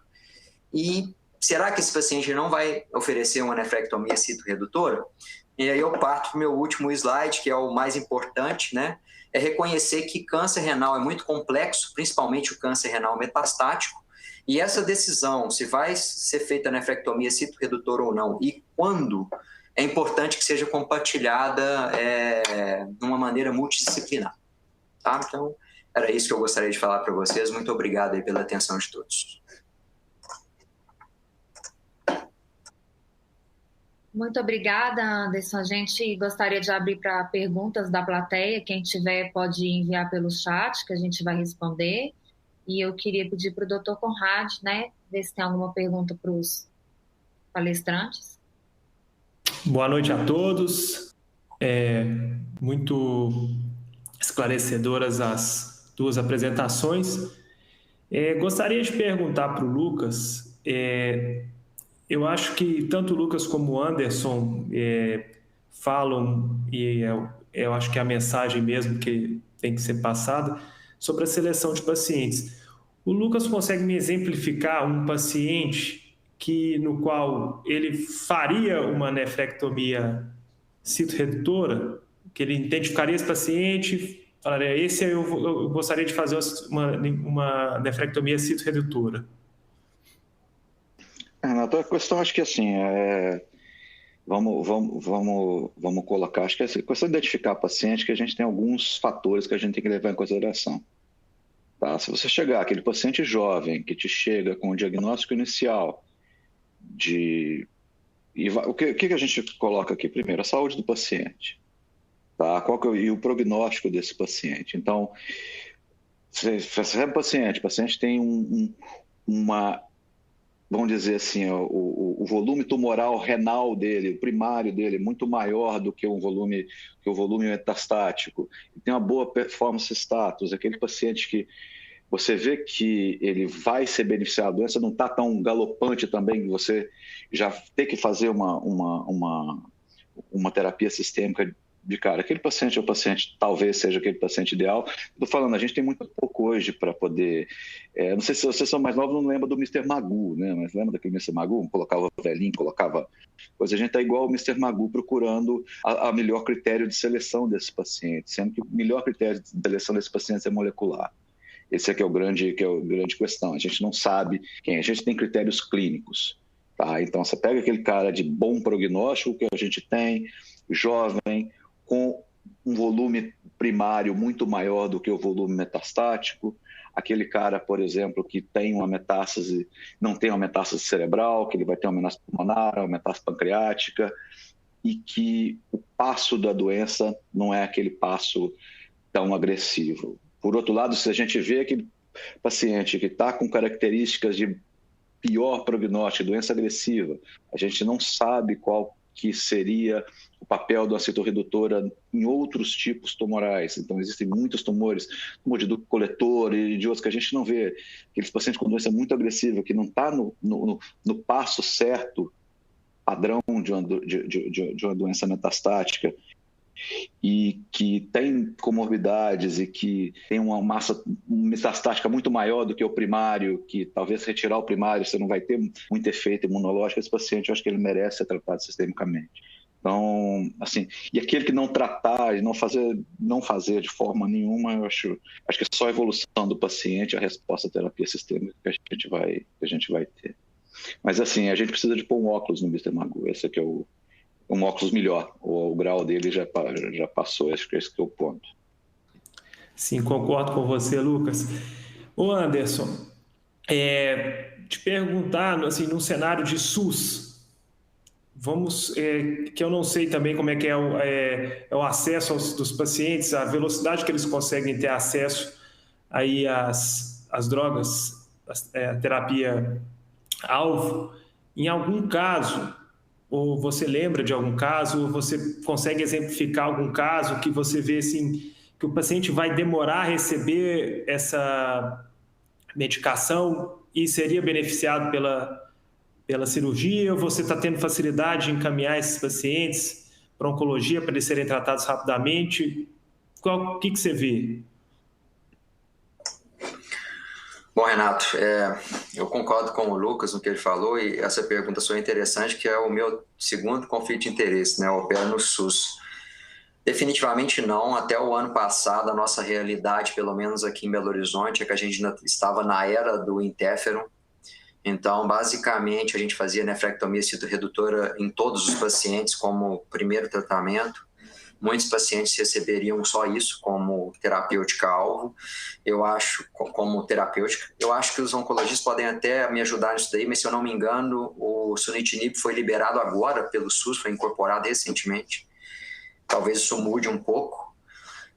S3: E será que esse paciente não vai oferecer uma nefrectomia citoredutora? E aí eu parto para o meu último slide, que é o mais importante, né? É reconhecer que câncer renal é muito complexo, principalmente o câncer renal metastático, e essa decisão, se vai ser feita a nefrectomia citoredutora ou não, e quando, é importante que seja compartilhada de uma maneira multidisciplinar. Tá? Então, era isso que eu gostaria de falar para vocês. Muito obrigado aí pela atenção de todos.
S1: Muito obrigada, Anderson. A gente gostaria de abrir para perguntas da plateia. Quem tiver pode enviar pelo chat, que a gente vai responder. E eu queria pedir para o Dr. Conrad, né, ver se tem alguma pergunta para os palestrantes.
S4: Boa noite a todos. Muito esclarecedoras as 2 apresentações. Gostaria de perguntar para o Lucas, eu acho que tanto o Lucas como o Anderson falam, e eu acho que é a mensagem mesmo que tem que ser passada, sobre a seleção de pacientes. O Lucas consegue me exemplificar um paciente no qual ele faria uma nefrectomia citoredutora, que ele identificaria esse paciente, falaria, esse eu gostaria de fazer uma nefrectomia citoredutora.
S2: Renato, a questão acho que assim, vamos colocar, acho que é questão de identificar paciente, que a gente tem alguns fatores que a gente tem que levar em consideração. Tá? Se você chegar, aquele paciente jovem que te chega com o diagnóstico inicial o que a gente coloca aqui? Primeiro, a saúde do paciente. Tá? E o prognóstico desse paciente. Então, você recebe o paciente tem uma, vamos dizer assim, o volume tumoral renal dele, o primário dele, é muito maior do que o volume metastático. Ele tem uma boa performance status, aquele paciente que você vê que ele vai ser beneficiado, a doença não está tão galopante também, que você já tem que fazer uma terapia sistêmica de cara. Aquele paciente é o paciente, talvez seja aquele paciente ideal. Estou falando, a gente tem muito pouco hoje para poder... não sei se vocês são mais novos, não lembra do Mr. Magoo, né? Mas lembra daquele Mr. Magoo? Colocava velhinho, colocava... Pois a gente está igual ao Mr. Magoo, procurando a melhor critério de seleção desse paciente, sendo que o melhor critério de seleção desse paciente é molecular. Esse aqui é o grande questão. A gente não sabe quem. A gente tem critérios clínicos. Tá? Então, você pega aquele cara de bom prognóstico que a gente tem, jovem, com um volume primário muito maior do que o volume metastático. Aquele cara, por exemplo, que tem uma metástase, não tem uma metástase cerebral, que ele vai ter uma metástase pulmonar, uma metástase pancreática, e que o passo da doença não é aquele passo tão agressivo. Por outro lado, se a gente vê aquele paciente que está com características de pior prognóstico, doença agressiva, a gente não sabe qual que seria o papel da citoredutora em outros tipos tumorais. Então, existem muitos tumores, tumor de ducto coletor e de outros que a gente não vê. Aqueles pacientes com doença muito agressiva, que não está no passo certo, padrão de uma doença metastática, e que tem comorbidades e que tem uma massa metastática muito maior do que o primário, que talvez retirar o primário você não vai ter muito efeito imunológico, esse paciente eu acho que ele merece ser tratado sistemicamente. Então, assim, e aquele que não tratar e não fazer de forma nenhuma, eu acho que é só a evolução do paciente, a resposta à terapia sistêmica que a gente vai ter. Mas assim, a gente precisa de pôr um óculos no Mr. Magoo, esse aqui é um óculos melhor, o grau dele já passou, acho que esse que é o ponto.
S4: Sim, concordo com você, Lucas. Ô Anderson, te perguntar, assim, num cenário de SUS, que eu não sei também como é que é o acesso dos pacientes, a velocidade que eles conseguem ter acesso aí às drogas, a terapia alvo. Em algum caso, ou você lembra de algum caso, ou você consegue exemplificar algum caso que você vê assim, que o paciente vai demorar a receber essa medicação e seria beneficiado pela cirurgia, ou você está tendo facilidade em encaminhar esses pacientes para oncologia, para eles serem tratados rapidamente? O que você vê?
S3: Bom, Renato, eu concordo com o Lucas no que ele falou, e essa pergunta foi interessante, que é o meu segundo conflito de interesse, né? Eu opero no SUS. Definitivamente não. Até o ano passado, a nossa realidade, pelo menos aqui em Belo Horizonte, é que a gente estava na era do interferon. Então, basicamente, a gente fazia nefrectomia citoredutora em todos os pacientes como primeiro tratamento. Muitos pacientes receberiam só isso como terapêutica-alvo, eu acho, como terapêutica. Eu acho que os oncologistas podem até me ajudar nisso daí, mas se eu não me engano, o sunitinib foi liberado agora pelo SUS, foi incorporado recentemente. Talvez isso mude um pouco.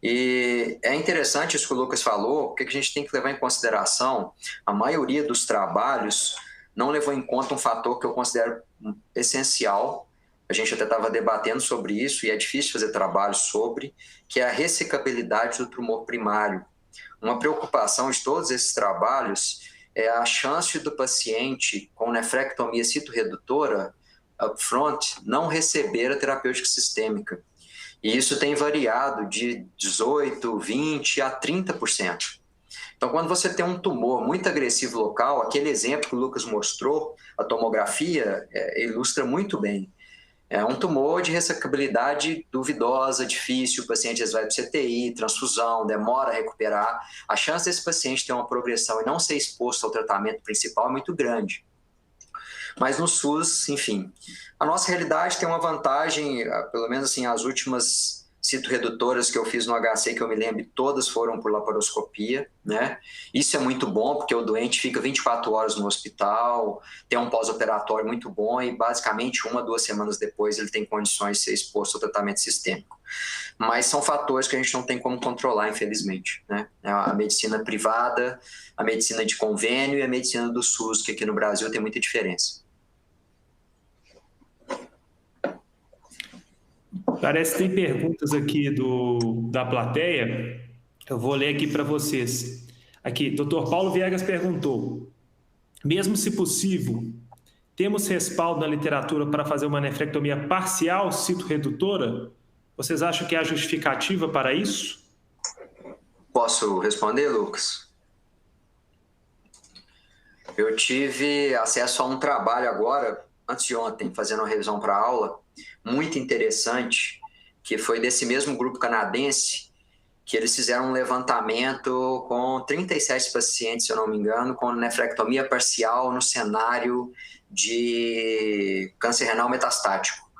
S3: E é interessante isso que o Lucas falou, porque a gente tem que levar em consideração, a maioria dos trabalhos não levou em conta um fator que eu considero essencial. A gente até estava debatendo sobre isso, e é difícil fazer trabalho sobre, que é a ressecabilidade do tumor primário. Uma preocupação de todos esses trabalhos é a chance do paciente com nefrectomia citorredutora upfront não receber a terapêutica sistêmica. E isso tem variado de 18%, 20% a 30%. Então, quando você tem um tumor muito agressivo local, aquele exemplo que o Lucas mostrou, a tomografia, ilustra muito bem. É um tumor de ressecabilidade duvidosa, difícil, o paciente às vezes vai para CTI, transfusão, demora a recuperar. A chance desse paciente ter uma progressão e não ser exposto ao tratamento principal é muito grande. Mas no SUS, enfim, a nossa realidade tem uma vantagem, pelo menos assim, as últimas citorredutoras que eu fiz no HC, que eu me lembro, todas foram por laparoscopia, né? Isso é muito bom, porque o doente fica 24 horas no hospital, tem um pós-operatório muito bom e basicamente 1 a 2 semanas depois ele tem condições de ser exposto ao tratamento sistêmico. Mas são fatores que a gente não tem como controlar, infelizmente, né? A medicina privada, a medicina de convênio e a medicina do SUS, que aqui no Brasil tem muita diferença.
S4: Parece que tem perguntas aqui da plateia. Eu vou ler aqui para vocês. Aqui, Dr. Paulo Viegas perguntou: mesmo se possível, temos respaldo na literatura para fazer uma nefrectomia parcial citorredutora? Vocês acham que há justificativa para isso?
S3: Posso responder, Lucas? Eu tive acesso a um trabalho agora, antes de ontem, fazendo uma revisão para a aula, muito interessante, que foi desse mesmo grupo canadense, que eles fizeram um levantamento com 37 pacientes, se eu não me engano, com nefrectomia parcial no cenário de câncer renal metastático.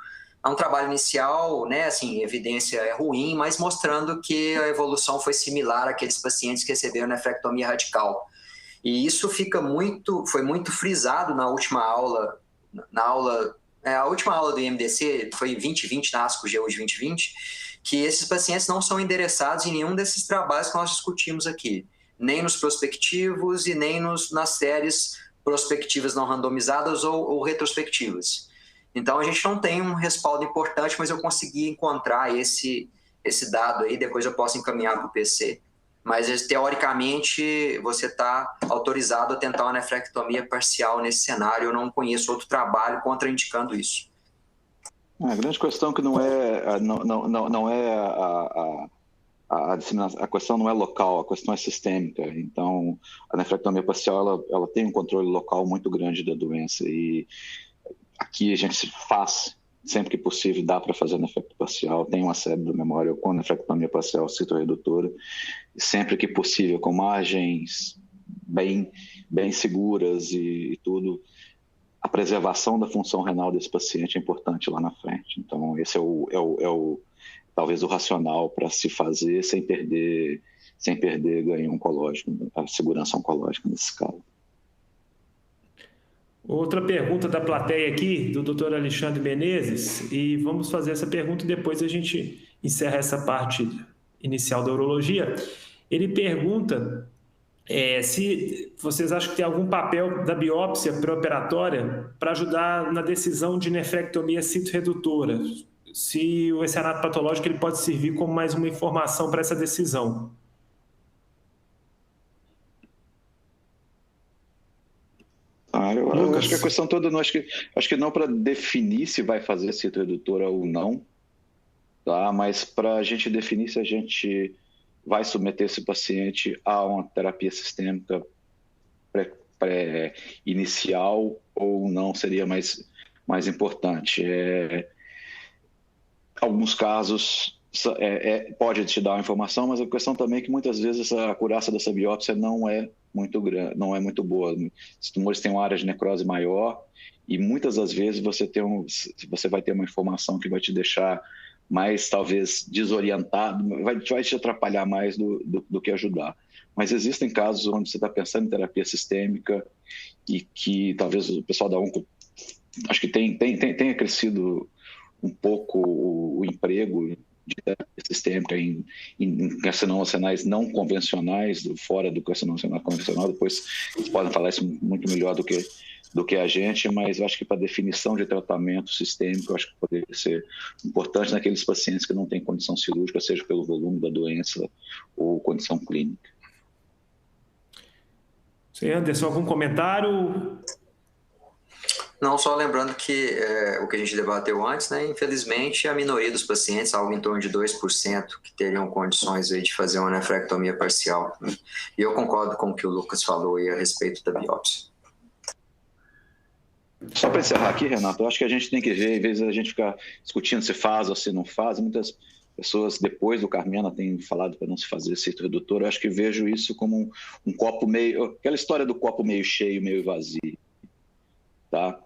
S3: É um trabalho inicial, né, assim, evidência é ruim, mas mostrando que a evolução foi similar àqueles pacientes que receberam nefrectomia radical. E isso foi muito frisado na última aula, a última aula do IMDC foi 2020, na ASCO GU de 2020, que esses pacientes não são endereçados em nenhum desses trabalhos que nós discutimos aqui, nem nos prospectivos e nem nas séries prospectivas não randomizadas ou retrospectivas. Então, a gente não tem um respaldo importante, mas eu consegui encontrar esse dado aí, depois eu posso encaminhar para o PC. Mas, teoricamente, você está autorizado a tentar uma nefrectomia parcial nesse cenário. Eu não conheço outro trabalho contraindicando isso.
S2: A grande questão é que não é a disseminação, a questão não é local, a questão é sistêmica. Então, a nefrectomia parcial ela tem um controle local muito grande da doença e aqui a gente faz, sempre que possível, dá para fazer nefrectomia parcial. Tem uma série de memória com nefrectomia parcial citorredutora, sempre que possível, com margens bem seguras e tudo. A preservação da função renal desse paciente é importante lá na frente. Então, esse talvez o racional para se fazer sem perder ganho oncológico, a segurança oncológica nesse caso.
S4: Outra pergunta da plateia aqui, do Dr. Alexandre Menezes, e vamos fazer essa pergunta e depois a gente encerra essa parte inicial da urologia. Ele pergunta se vocês acham que tem algum papel da biópsia pré-operatória para ajudar na decisão de nefrectomia citorredutora, se o anato patológico ele pode servir como mais uma informação para essa decisão.
S2: Eu acho que a questão toda, acho que não para definir se vai fazer citorredutora ou não, tá? Mas para a gente definir se a gente vai submeter esse paciente a uma terapia sistêmica inicial ou não seria mais importante. Alguns casos pode te dar uma informação, mas a questão também é que muitas vezes a acurácia dessa biópsia não é muito grande, não é muito boa. Os tumores têm uma área de necrose maior e muitas das vezes você vai ter uma informação que vai te deixar mais, talvez, desorientado, vai te atrapalhar mais do que ajudar. Mas existem casos onde você está pensando em terapia sistêmica e que talvez o pessoal da onco, acho que tenha crescido um pouco o emprego de terapia sistêmica em carcinomas renais não convencionais, fora do carcinoma renal convencional. Depois eles podem falar isso muito melhor do que a gente, mas eu acho que para definição de tratamento sistêmico, eu acho que poderia ser importante naqueles pacientes que não têm condição cirúrgica, seja pelo volume da doença ou condição clínica.
S4: Você, Anderson, algum comentário?
S3: Não, só lembrando que o que a gente debateu antes, né, infelizmente, a minoria dos pacientes, algo em torno de 2%, que teriam condições aí de fazer uma nefrectomia parcial. Né? E eu concordo com o que o Lucas falou aí a respeito da biópsia.
S2: Só para encerrar aqui, Renato, eu acho que a gente tem que ver, em vez de a gente ficar discutindo se faz ou se não faz, muitas pessoas, depois do Carmena, têm falado para não se fazer cito redutor. Eu acho que vejo isso como um copo meio... Aquela história do copo meio cheio, meio vazio. Tá?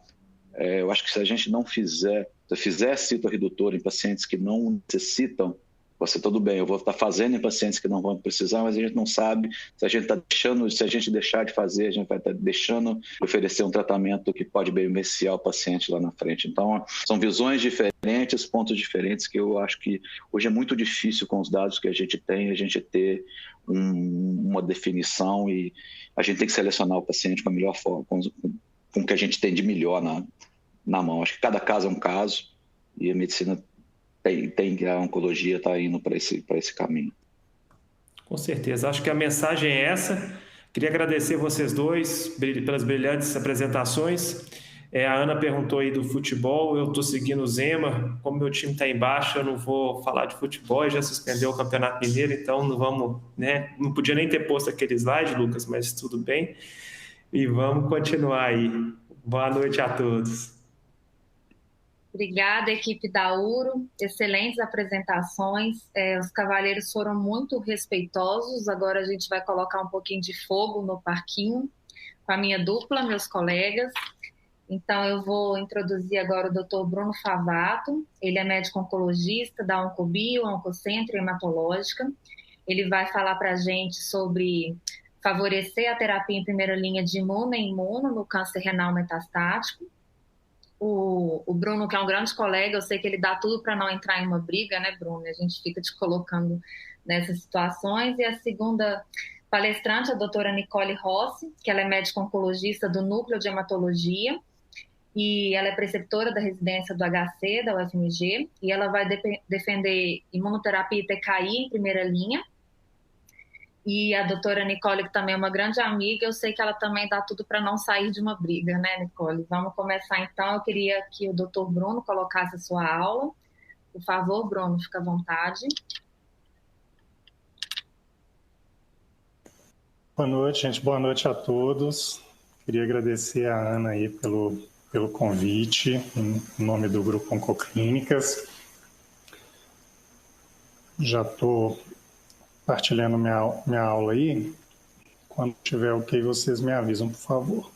S2: Eu acho que se a gente não fizer, se eu fizer cito redutor em pacientes que não necessitam, você tudo bem, eu vou estar fazendo em pacientes que não vão precisar, mas a gente não sabe se a gente está deixando, se a gente deixar de fazer, a gente vai estar deixando de oferecer um tratamento que pode beneficiar o paciente lá na frente. Então, são visões diferentes, pontos diferentes, que eu acho que hoje é muito difícil com os dados que a gente tem, a gente ter uma definição e a gente tem que selecionar o paciente com a melhor forma, com o que a gente tem de melhor na mão. Acho que cada caso é um caso e a medicina a oncologia está indo para esse caminho.
S4: Com certeza. Acho que a mensagem é essa. Queria agradecer vocês dois pelas brilhantes apresentações. A Ana perguntou aí do futebol. Eu estou seguindo o Zema. Como meu time está em baixa, eu não vou falar de futebol. Já suspendeu o Campeonato Mineiro, então não vamos, né? Não podia nem ter posto aquele slide, Lucas, mas tudo bem. E vamos continuar aí. Boa noite a todos.
S1: Obrigada, equipe da URO. Excelentes apresentações. Os cavalheiros foram muito respeitosos. Agora a gente vai colocar um pouquinho de fogo no parquinho com a minha dupla, meus colegas. Então, eu vou introduzir agora o Dr. Bruno Favato. Ele é médico oncologista da Oncobio, Oncocentro e Hematológica. Ele vai falar para a gente sobre favorecer a terapia em primeira linha de imuno no câncer renal metastático. O Bruno, que é um grande colega, eu sei que ele dá tudo para não entrar em uma briga, né, Bruno? A gente fica te colocando nessas situações. E a segunda palestrante, a doutora Nicole Rossi, que ela é médica oncologista do Núcleo de Hematologia, e ela é preceptora da residência do HC, da UFMG, e ela vai defender imunoterapia e TKI em primeira linha. E a doutora Nicole, que também é uma grande amiga, eu sei que ela também dá tudo para não sair de uma briga, né, Nicole? Vamos começar então. Eu queria que o doutor Bruno colocasse a sua aula. Por favor, Bruno, fica à vontade.
S5: Boa noite, gente. Boa noite a todos. Queria agradecer a Ana aí pelo convite, em nome do Grupo Oncoclínicas. Já estou partilhando minha aula aí. Quando tiver ok, vocês me avisam, por favor.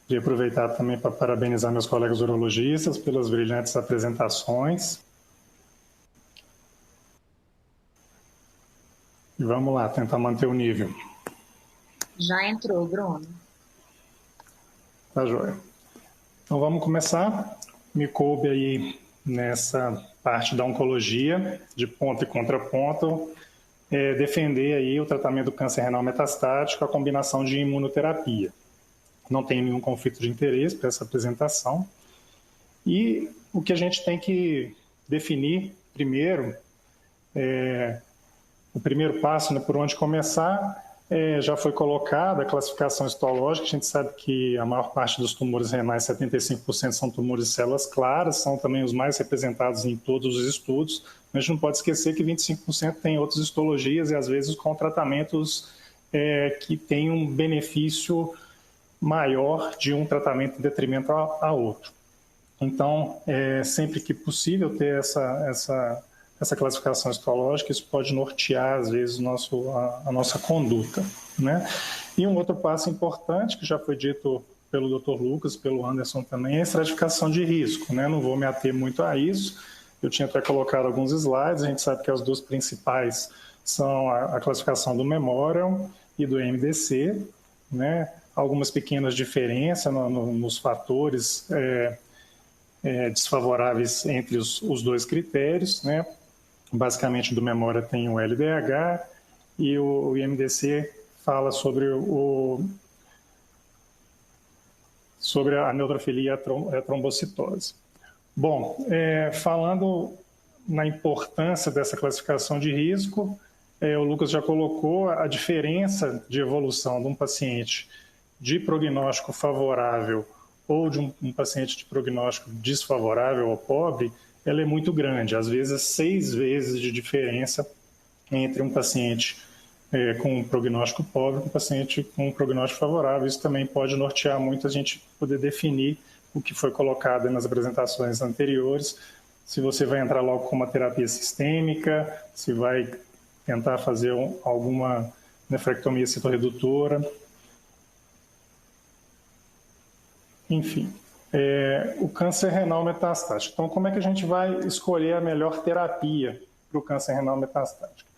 S5: Queria aproveitar também para parabenizar meus colegas urologistas pelas brilhantes apresentações. E vamos lá, tentar manter o nível.
S1: Já entrou, Bruno.
S5: Tá joia. Então vamos começar. Me coube aí nessa parte da oncologia, de ponto e contraponto, defender aí o tratamento do câncer renal metastático, a combinação de imunoterapia. Não tem nenhum conflito de interesse para essa apresentação. E o que a gente tem que definir primeiro, o primeiro passo, né, por onde começar, já foi colocada a classificação histológica. A gente sabe que a maior parte dos tumores renais, 75%, são tumores de células claras, são também os mais representados em todos os estudos. Mas a gente não pode esquecer que 25% tem outras histologias e, às vezes, com tratamentos que têm um benefício maior de um tratamento em detrimento a outro. Então, sempre que possível ter essa classificação histológica, isso pode nortear, às vezes, a nossa conduta, né? E um outro passo importante, que já foi dito pelo Dr. Lucas, pelo Anderson também, é a estratificação de risco, né? Não vou me ater muito a isso, eu tinha até colocado alguns slides. A gente sabe que as duas principais são a classificação do Memorial e do MDC, né? Algumas pequenas diferenças nos fatores desfavoráveis entre os dois critérios, né? Basicamente, do Memória tem o LDH e o IMDC fala sobre a neutrofilia e a trombocitose. Bom, falando na importância dessa classificação de risco, o Lucas já colocou, a diferença de evolução de um paciente de prognóstico favorável ou de um paciente de prognóstico desfavorável ou pobre, ela é muito grande, às vezes 6 vezes de diferença entre um paciente com um prognóstico pobre e um paciente com um prognóstico favorável. Isso também pode nortear muito a gente poder definir o que foi colocado nas apresentações anteriores, se você vai entrar logo com uma terapia sistêmica, se vai tentar fazer alguma nefrectomia citorredutora. Enfim, o câncer renal metastático. Então, como é que a gente vai escolher a melhor terapia para o câncer renal metastático?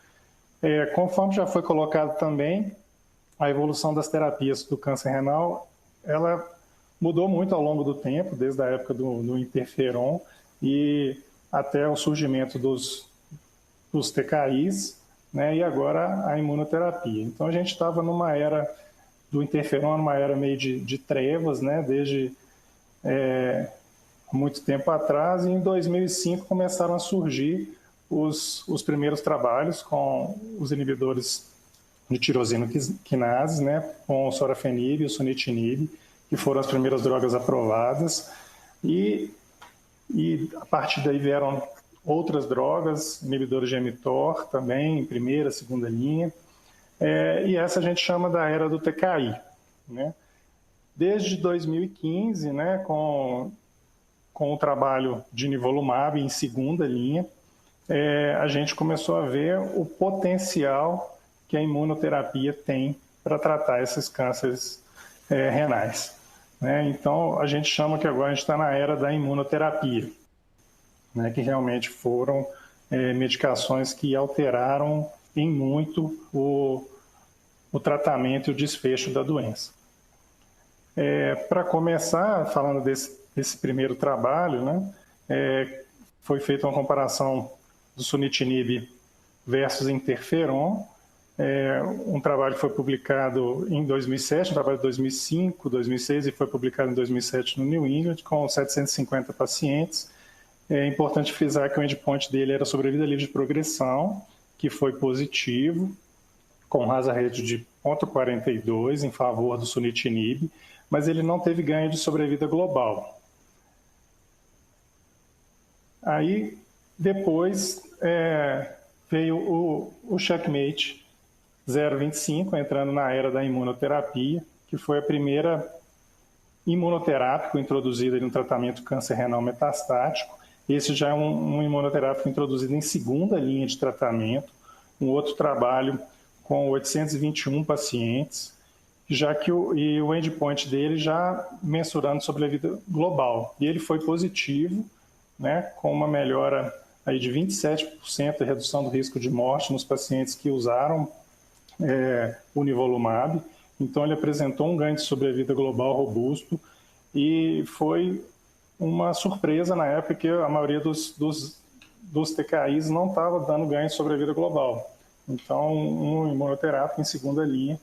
S5: Conforme já foi colocado também, a evolução das terapias do câncer renal, ela mudou muito ao longo do tempo, desde a época do interferon e até o surgimento dos TKIs, né, e agora a imunoterapia. Então, a gente estava numa era do interferon, numa era meio de trevas, né, desde muito tempo atrás, e em 2005 começaram a surgir os primeiros trabalhos com os inibidores de tirosina quinase, né, com o sorafenib e o sunitinib, que foram as primeiras drogas aprovadas, e a partir daí vieram outras drogas, inibidores de mTOR também, em primeira, segunda linha, e essa a gente chama da era do TKI, né? Desde 2015, né, com o trabalho de nivolumab em segunda linha, a gente começou a ver o potencial que a imunoterapia tem para tratar esses cânceres renais, né? Então, a gente chama que agora a gente está na era da imunoterapia, né, que realmente foram medicações que alteraram em muito o tratamento e o desfecho da doença. Para começar, falando desse primeiro trabalho, né, foi feita uma comparação do sunitinib versus interferon, um trabalho que foi publicado em 2007, um trabalho de 2005, 2006 e foi publicado em 2007 no New England, com 750 pacientes. É importante frisar que o endpoint dele era sobrevida livre de progressão, que foi positivo, com hazard ratio de 0,42 em favor do sunitinib, mas ele não teve ganho de sobrevida global. Aí, depois, veio o CheckMate 025, entrando na era da imunoterapia, que foi a primeira imunoterápico introduzida no tratamento do câncer renal metastático. Esse já é um imunoterápico introduzido em segunda linha de tratamento, um outro trabalho com 821 pacientes, já que o endpoint dele já mensurando sobrevida global. E ele foi positivo, né, com uma melhora aí de 27% de redução do risco de morte nos pacientes que usaram o nivolumab. Então, ele apresentou um ganho de sobrevida global robusto e foi uma surpresa na época que a maioria dos TKIs não estava dando ganho de sobrevida global. Então, um imunoterápico em segunda linha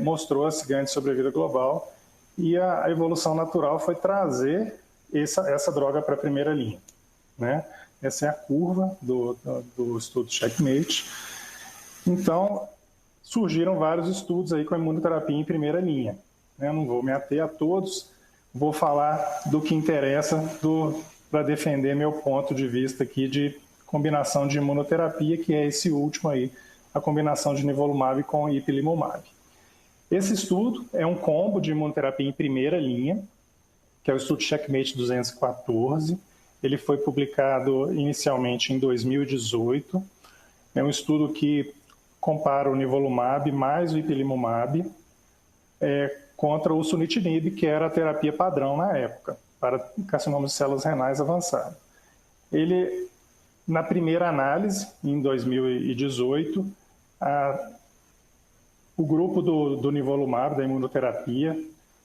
S5: mostrou esse ganho de sobrevida global e a evolução natural foi trazer essa droga para a primeira linha, né? Essa é a curva do estudo CheckMate. Então, surgiram vários estudos aí com a imunoterapia em primeira linha, né? Eu não vou me ater a todos, vou falar do que interessa para defender meu ponto de vista aqui de combinação de imunoterapia, que é esse último aí, a combinação de nivolumab com ipilimumab. Esse estudo é um combo de imunoterapia em primeira linha, que é o estudo CheckMate 214. Ele foi publicado inicialmente em 2018. É um estudo que compara o nivolumab mais o ipilimumab contra o sunitinib, que era a terapia padrão na época, para carcinoma de células renais avançado. Ele, na primeira análise, em 2018, o grupo do nivolumab, da imunoterapia,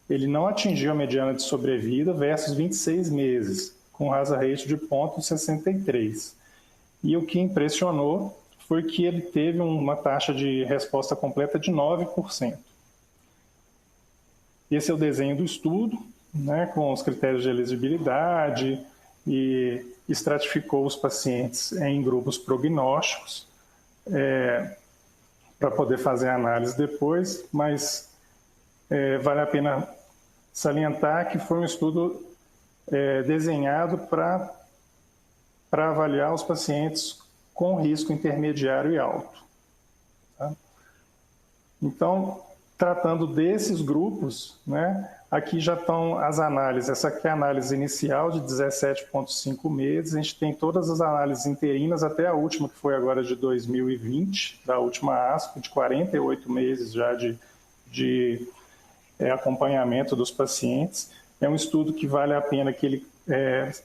S5: ele não atingiu a mediana de sobrevida versus 26 meses, com hazard ratio de 0,63. E o que impressionou foi que ele teve uma taxa de resposta completa de 9%. Esse é o desenho do estudo, né, com os critérios de elegibilidade, e estratificou os pacientes em grupos prognósticos. para poder fazer a análise depois, mas vale a pena salientar que foi um estudo desenhado para avaliar os pacientes com risco intermediário e alto. Tá? Então, tratando desses grupos, né, aqui já estão as análises. Essa aqui é a análise inicial de 17,5 meses. A gente tem todas as análises interinas até a última, que foi agora de 2020, da última ASCO, de 48 meses já de acompanhamento dos pacientes. É um estudo que vale a pena que ele,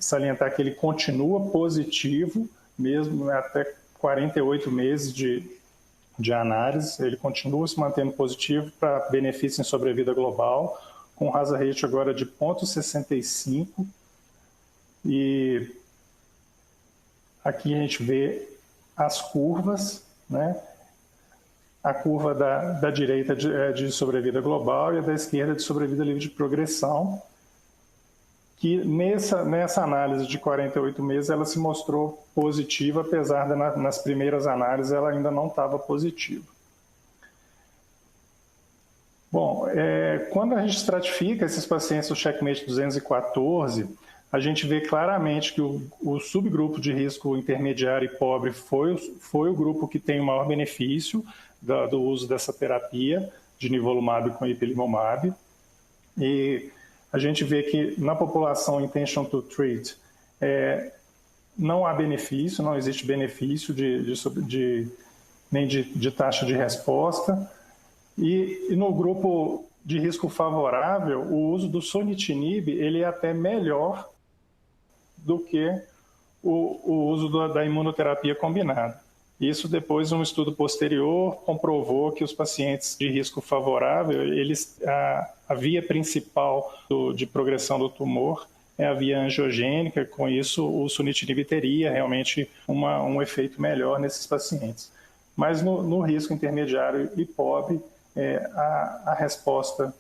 S5: salientar que ele continua positivo, mesmo até 48 meses de análise, ele continua se mantendo positivo para benefício em sobrevida global, com hazard ratio agora de 0,65. E aqui a gente vê as curvas, né? A curva da direita de sobrevida global e a da esquerda de sobrevida livre de progressão, que nessa análise de 48 meses ela se mostrou positiva, apesar de nas primeiras análises ela ainda não estava positiva. Bom, quando a gente estratifica esses pacientes do CheckMate 214, a gente vê claramente que o subgrupo de risco intermediário e pobre foi o grupo que tem o maior benefício do uso dessa terapia de nivolumab com ipilimumab. E a gente vê que na população intention to treat não há benefício, não existe benefício nem de taxa de resposta. E no grupo de risco favorável, o uso do sunitinib ele é até melhor do que o uso da imunoterapia combinada. Isso depois, um estudo posterior, comprovou que os pacientes de risco favorável, a via principal de progressão do tumor é a via angiogênica, com isso o sunitinib teria realmente um efeito melhor nesses pacientes. Mas no risco intermediário e pobre, a resposta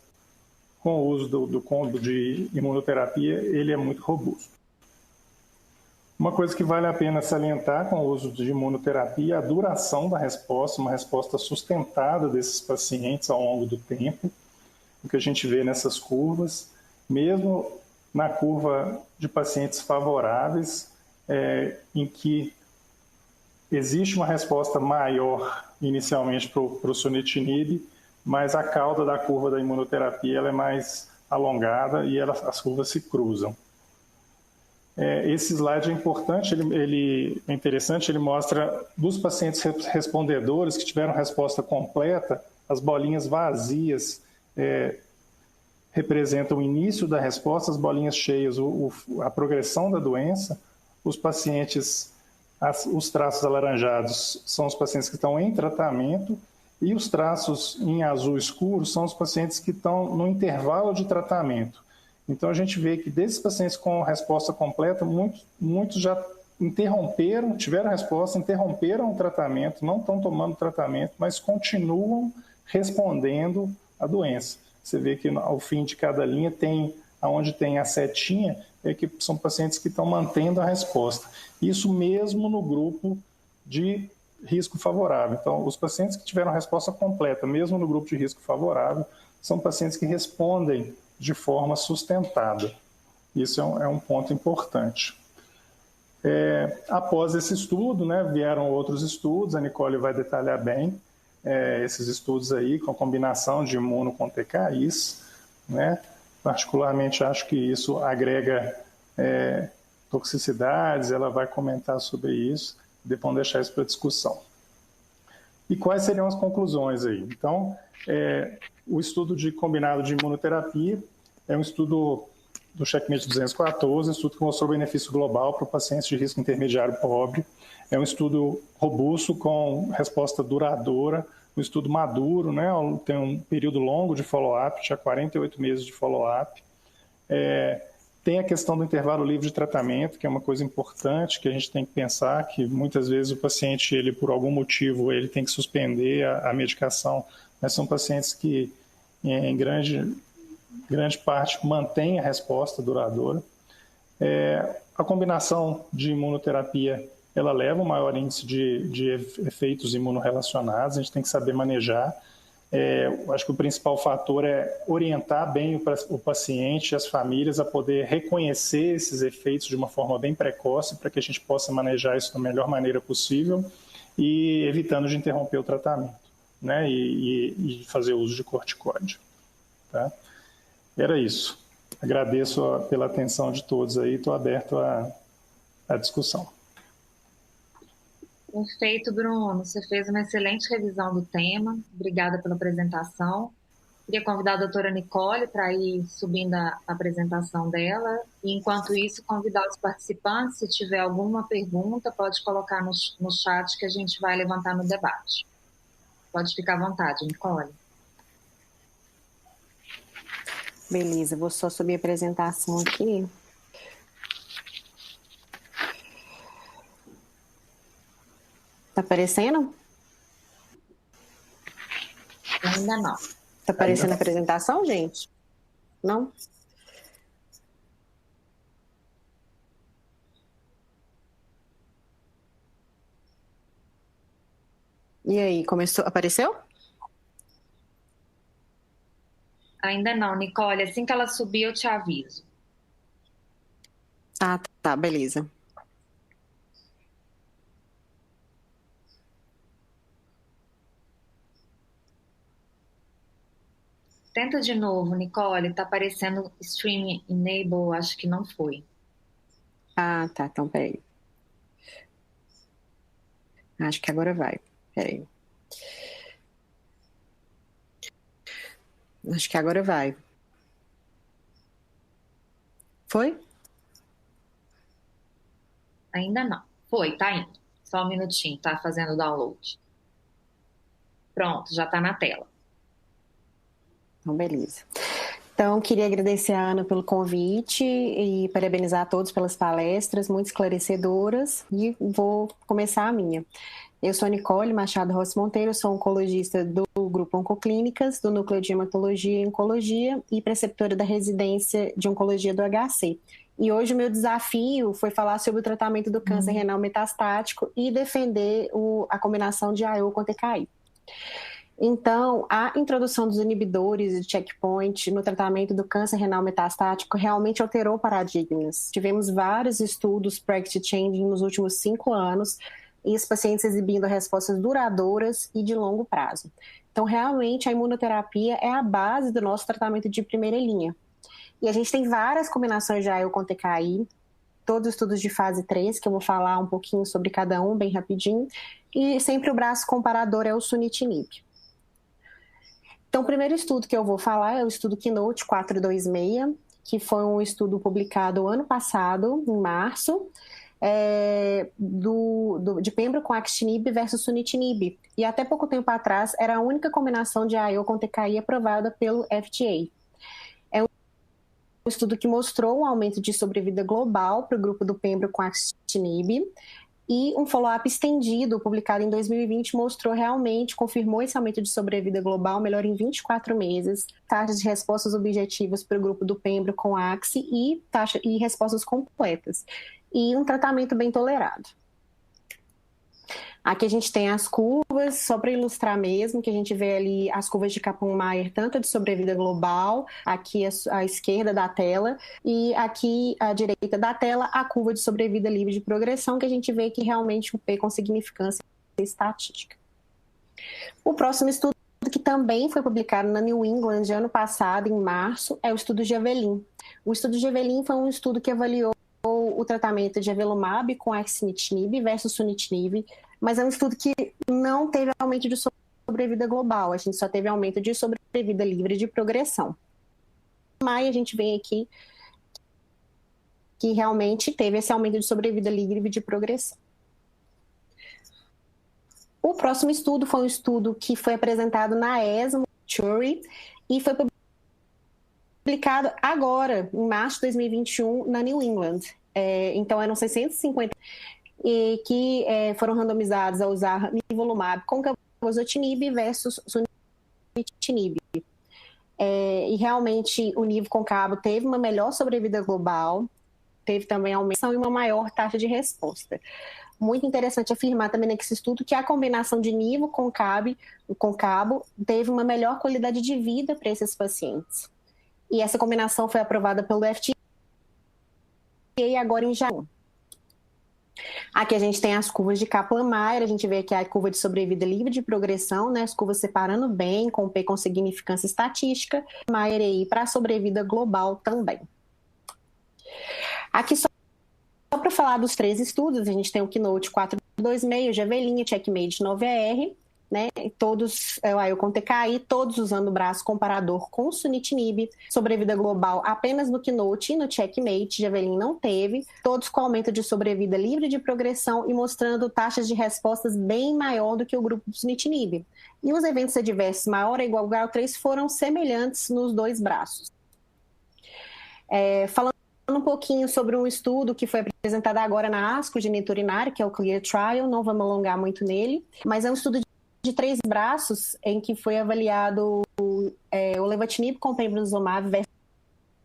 S5: com o uso do combo de imunoterapia, ele é muito robusto. Uma coisa que vale a pena salientar com o uso de imunoterapia é a duração da resposta, uma resposta sustentada desses pacientes ao longo do tempo, o que a gente vê nessas curvas, mesmo na curva de pacientes favoráveis, em que existe uma resposta maior inicialmente para o sunitinib, mas a cauda da curva da imunoterapia ela é mais alongada e as curvas se cruzam. Esse slide é importante, ele é interessante, ele mostra dos pacientes respondedores que tiveram resposta completa, as bolinhas vazias representam o início da resposta, as bolinhas cheias, a progressão da doença. Os pacientes, os traços alaranjados são os pacientes que estão em tratamento e os traços em azul escuro são os pacientes que estão no intervalo de tratamento. Então, a gente vê que desses pacientes com resposta completa, muitos já tiveram resposta, interromperam o tratamento, não estão tomando tratamento, mas continuam respondendo à doença. Você vê que ao fim de cada linha, onde tem a setinha, que são pacientes que estão mantendo a resposta. Isso mesmo no grupo de risco favorável. Então, os pacientes que tiveram resposta completa, mesmo no grupo de risco favorável, são pacientes que respondem de forma sustentada. Isso é um ponto importante. Após esse estudo, né, vieram outros estudos, a Nicole vai detalhar bem esses estudos aí, com a combinação de imuno com TKIs, né? Particularmente acho que isso agrega toxicidades, ela vai comentar sobre isso, depois deixar isso para discussão. E quais seriam as conclusões aí? Então, o estudo de combinado de imunoterapia é um estudo do CheckMate 214, um estudo que mostrou benefício global para pacientes de risco intermediário pobre. É um estudo robusto, com resposta duradoura, um estudo maduro, né? Tem um período longo de follow-up, tinha 48 meses de follow-up. Tem a questão do intervalo livre de tratamento, que é uma coisa importante, que a gente tem que pensar, que muitas vezes o paciente, ele, por algum motivo, ele tem que suspender a medicação, mas são pacientes que, em grande parte, mantêm a resposta duradoura. A combinação de imunoterapia ela leva um maior índice de efeitos imunorrelacionados, a gente tem que saber manejar. Eu acho que o principal fator é orientar bem o paciente e as famílias a poder reconhecer esses efeitos de uma forma bem precoce para que a gente possa manejar isso da melhor maneira possível e evitando de interromper o tratamento, né? E fazer uso de corticoide. Tá? Era isso. Agradeço pela atenção de todos aí, estou aberto à discussão.
S1: Perfeito, Bruno. Você fez uma excelente revisão do tema. Obrigada pela apresentação. Queria convidar a doutora Nicole para ir subindo a apresentação dela. E, enquanto isso, convidar os participantes, se tiver alguma pergunta, pode colocar no chat que a gente vai levantar no debate. Pode ficar à vontade, Nicole.
S6: Beleza, vou só subir a apresentação aqui. Tá aparecendo?
S1: Ainda não.
S6: Tá aparecendo a apresentação, gente? Não? E aí, começou? Apareceu?
S1: Ainda não, Nicole. Assim que ela subir, eu te aviso.
S6: Ah, tá, beleza.
S1: Tenta de novo, Nicole. Tá aparecendo Stream Enable, acho que não foi.
S6: Ah, tá, então peraí. Acho que agora vai. Peraí. Acho que agora vai. Foi?
S1: Ainda não. Foi, tá indo. Só um minutinho, tá fazendo o download. Pronto, já tá na tela.
S6: Então, beleza. Então, queria agradecer a Ana pelo convite e parabenizar a todos pelas palestras, muito esclarecedoras, e vou começar a minha. Eu sou a Nicole Machado Rossi Monteiro, sou oncologista do Grupo Oncoclínicas, do Núcleo de Hematologia e Oncologia e preceptora da residência de Oncologia do HC. E hoje o meu desafio foi falar sobre o tratamento do câncer renal metastático e defender a combinação de IO com TKI. Então, a introdução dos inibidores de checkpoint no tratamento do câncer renal metastático realmente alterou paradigmas. Tivemos vários estudos practice changing nos últimos 5 anos e os pacientes exibindo respostas duradouras e de longo prazo. Então, realmente, a imunoterapia é a base do nosso tratamento de primeira linha. E a gente tem várias combinações de IO com TKI, todos os estudos de fase 3, que eu vou falar um pouquinho sobre cada um bem rapidinho, e sempre o braço comparador é o sunitinib. Então, o primeiro estudo que eu vou falar é o estudo Keynote 426, que foi um estudo publicado ano passado, em março, de pembro com axitinib versus sunitinib. E até pouco tempo atrás era a única combinação de IO com TKI aprovada pelo FDA. É um estudo que mostrou um aumento de sobrevida global para o grupo do pembro com axitinib. E um follow-up estendido, publicado em 2020, confirmou esse aumento de sobrevida global, melhor em 24 meses, taxas de respostas objetivas para o grupo do pembro com AXI e respostas completas. E um tratamento bem tolerado. Aqui a gente tem as curvas, só para ilustrar mesmo, que a gente vê ali as curvas de Kaplan-Meier, tanto de sobrevida global, aqui à esquerda da tela, e aqui à direita da tela, a curva de sobrevida livre de progressão, que a gente vê que realmente o P com significância estatística. O próximo estudo, que também foi publicado na New England ano passado, em março, é o estudo Javelin. O estudo Javelin foi um estudo que avaliou o tratamento de avelumab com axitinib versus sunitinib, mas é um estudo que não teve aumento de sobrevida global, a gente só teve aumento de sobrevida livre de progressão. Mas a gente vê aqui que realmente teve esse aumento de sobrevida livre de progressão. O próximo estudo foi um estudo que foi apresentado na ESMO, e foi publicado agora, em março de 2021, na New England. Então, eram 650 que foram randomizados a usar nivolumab com cabozantinib versus sunitinib. E realmente o nivo com cabo teve uma melhor sobrevida global, teve também aumento e uma maior taxa de resposta. Muito interessante afirmar também nesse estudo que a combinação de nivo com cabo teve uma melhor qualidade de vida para esses pacientes. E essa combinação foi aprovada pelo FDA agora em janeiro. Aqui a gente tem as curvas de Kaplan-Meier, a gente vê aqui a curva de sobrevida livre de progressão, né, as curvas separando bem, com P com significância estatística, Meier aí para a sobrevida global também. Aqui só para falar dos 3 estudos, a gente tem o Keynote 426, Javelin, Checkmate 9AR, né, todos, o IO com TKI, todos usando o braço comparador com sunitinib, sobrevida global apenas no Keynote e no Checkmate, Javelin não teve, todos com aumento de sobrevida livre de progressão e mostrando taxas de respostas bem maior do que o grupo do sunitinib. E os eventos adversos maior ou igual ao grau 3 foram semelhantes nos 2 braços. Falando um pouquinho sobre um estudo que foi apresentado agora na ASCO, geniturinária, que é o CLEAR Trial, não vamos alongar muito nele, mas é um estudo de 3 braços em que foi avaliado o levatinib com pembrolizumab versus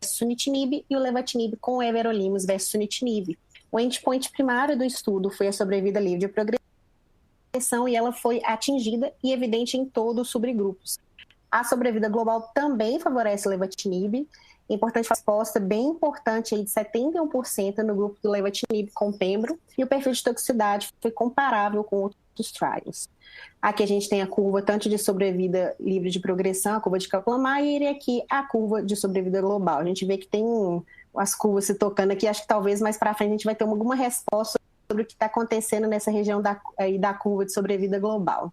S6: sunitinib e o levatinib com everolimus versus sunitinib. O endpoint primário do estudo foi a sobrevida livre de progressão e ela foi atingida e evidente em todos os subgrupos. A sobrevida global também favorece o levatinib. Importante resposta, bem importante, aí de 71% no grupo do levatinib com pembro, e o perfil de toxicidade foi comparável com outros trials. Aqui a gente tem a curva tanto de sobrevida livre de progressão, a curva de Kaplan-Meier, e aqui a curva de sobrevida global. A gente vê que tem as curvas se tocando aqui, acho que talvez mais para frente a gente vai ter alguma resposta sobre o que está acontecendo nessa região da curva de sobrevida global.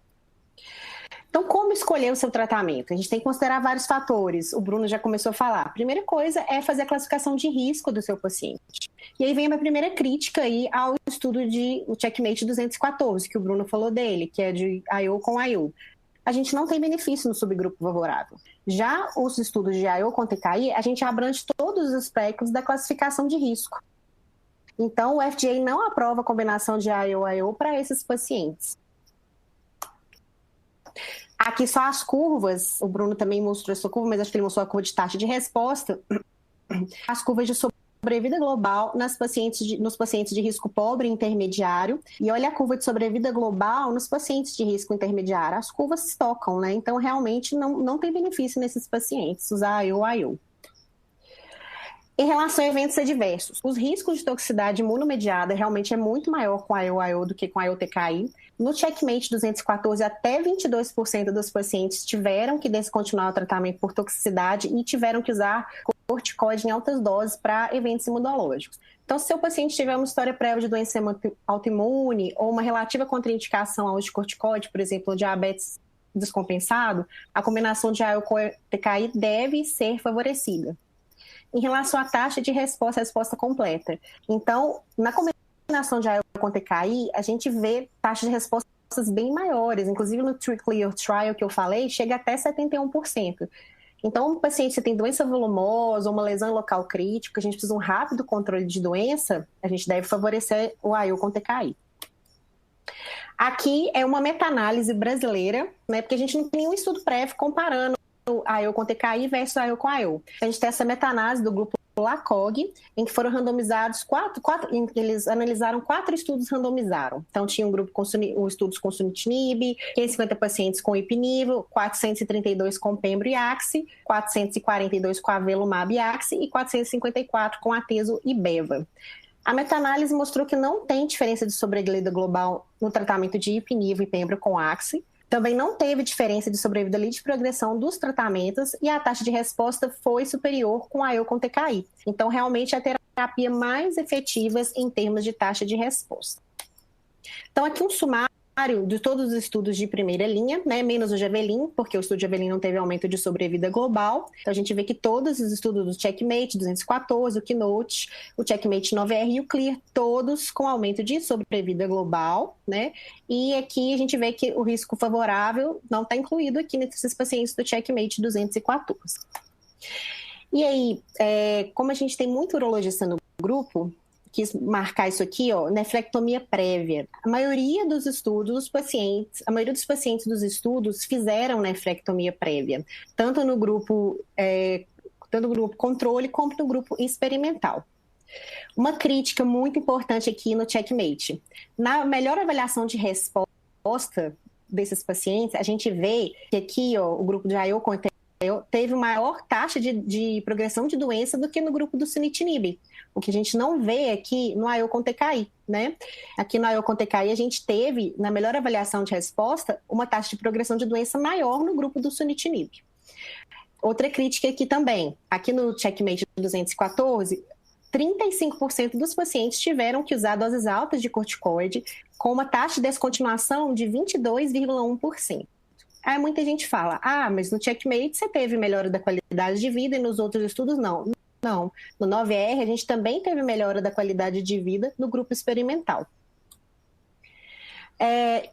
S6: Então, como escolher o seu tratamento? A gente tem que considerar vários fatores. O Bruno já começou a falar. A primeira coisa é fazer a classificação de risco do seu paciente. E aí vem a minha primeira crítica aí ao estudo de o Checkmate 214, que o Bruno falou dele, que é de IO com IO. A gente não tem benefício no subgrupo favorável. Já os estudos de IO com TKI, a gente abrange todos os aspectos da classificação de risco. Então, o FDA não aprova a combinação de IO-IO para esses pacientes. Aqui só as curvas, o Bruno também mostrou essa curva, mas acho que ele mostrou a curva de taxa de resposta. As curvas de sobrevida global nos pacientes de risco pobre e intermediário. E olha a curva de sobrevida global nos pacientes de risco intermediário. As curvas se tocam, né? Então, realmente, não tem benefício nesses pacientes usar IO-IO. Em relação a eventos adversos, os riscos de toxicidade imunomediada realmente é muito maior com IO-IO do que com IO-TKI. No Checkmate 214, até 22% dos pacientes tiveram que descontinuar o tratamento por toxicidade e tiveram que usar corticoide em altas doses para eventos imunológicos. Então, se o paciente tiver uma história prévia de doença autoimune ou uma relativa contraindicação ao uso de corticoide, por exemplo, diabetes descompensado, a combinação de IO com TKI deve ser favorecida. Em relação à taxa de resposta completa. Então, na combinação de IO com TKI, a gente vê taxas de respostas bem maiores. Inclusive, no CLEAR Trial que eu falei, chega até 71%. Então, um paciente que tem doença volumosa ou uma lesão local crítica, a gente precisa de um rápido controle de doença, a gente deve favorecer o IO com TKI. Aqui é uma meta-análise brasileira, né, porque a gente não tem nenhum estudo prévio comparando IO com TKI versus IO com IO. A gente tem essa meta-análise do grupo LACOG, em que foram randomizados eles analisaram 4 estudos randomizaram. Então, tinha um grupo com estudos com sunitinib, 550 pacientes com ipinivo, 432 com pembro e axi, 442 com avelumab e axi e 454 com atezo e beva. A meta-análise mostrou que não tem diferença de sobrevida global no tratamento de ipinivo e pembro com axi. Também não teve diferença de sobrevida livre de progressão dos tratamentos e a taxa de resposta foi superior com IO com TKI. Então, realmente, é a terapia mais efetiva em termos de taxa de resposta. Então, aqui um sumário de todos os estudos de primeira linha, né, menos o Javelin, porque o estudo de Javelin não teve aumento de sobrevida global. Então, a gente vê que todos os estudos do Checkmate 214, o Keynote, o Checkmate 9R e o CLEAR, todos com aumento de sobrevida global, né? E aqui a gente vê que o risco favorável não está incluído aqui nesses pacientes do Checkmate 214. E aí, como a gente tem muito urologista no grupo, quis marcar isso aqui, ó, nefrectomia prévia. A maioria dos pacientes dos estudos fizeram nefrectomia prévia, tanto no grupo controle como no grupo experimental. Uma crítica muito importante aqui no checkmate. Na melhor avaliação de resposta desses pacientes, a gente vê que aqui o grupo de IO com teve maior taxa de progressão de doença do que no grupo do sunitinib. O que a gente não vê aqui no IO com TKI, né? Aqui no IO com TKI a gente teve, na melhor avaliação de resposta, uma taxa de progressão de doença maior no grupo do sunitinib. Outra crítica aqui também, aqui no checkmate 214, 35% dos pacientes tiveram que usar doses altas de corticoide com uma taxa de descontinuação de 22,1%. Aí muita gente fala, mas no checkmate você teve melhora da qualidade de vida e nos outros estudos não. Não, no 9R a gente também teve melhora da qualidade de vida no grupo experimental.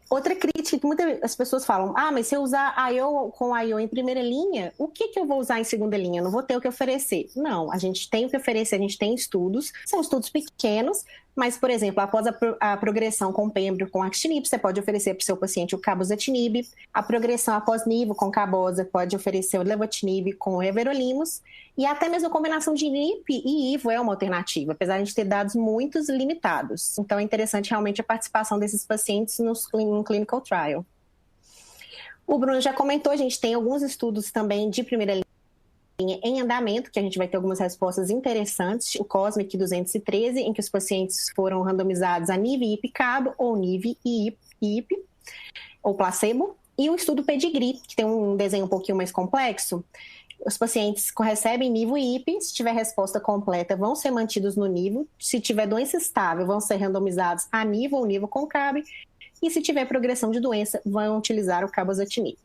S6: Outra crítica que muitas pessoas falam, mas se eu usar IO com IO em primeira linha, o que eu vou usar em segunda linha? Eu não vou ter o que oferecer. Não, a gente tem o que oferecer, a gente tem estudos, são estudos pequenos, mas, por exemplo, após a progressão com pembro com axtinib, você pode oferecer para o seu paciente o cabozantinib. A progressão após nivo com caboza pode oferecer o levotinib com everolimus. E até mesmo a combinação de NIP e IVO é uma alternativa, apesar de a gente ter dados muito limitados. Então, é interessante realmente a participação desses pacientes no clinical trial. O Bruno já comentou, a gente tem alguns estudos também de primeira linha em andamento, que a gente vai ter algumas respostas interessantes. O COSMIC 213, em que os pacientes foram randomizados a NIV e IP-CABO, ou NIV e IP, ou placebo. E o estudo PEDIGREE, que tem um desenho um pouquinho mais complexo. Os pacientes recebem NIVO e IP, se tiver resposta completa, vão ser mantidos no NIVO. Se tiver doença estável, vão ser randomizados a NIVO ou NIVO com CAB. E se tiver progressão de doença, vão utilizar o cabozantinib.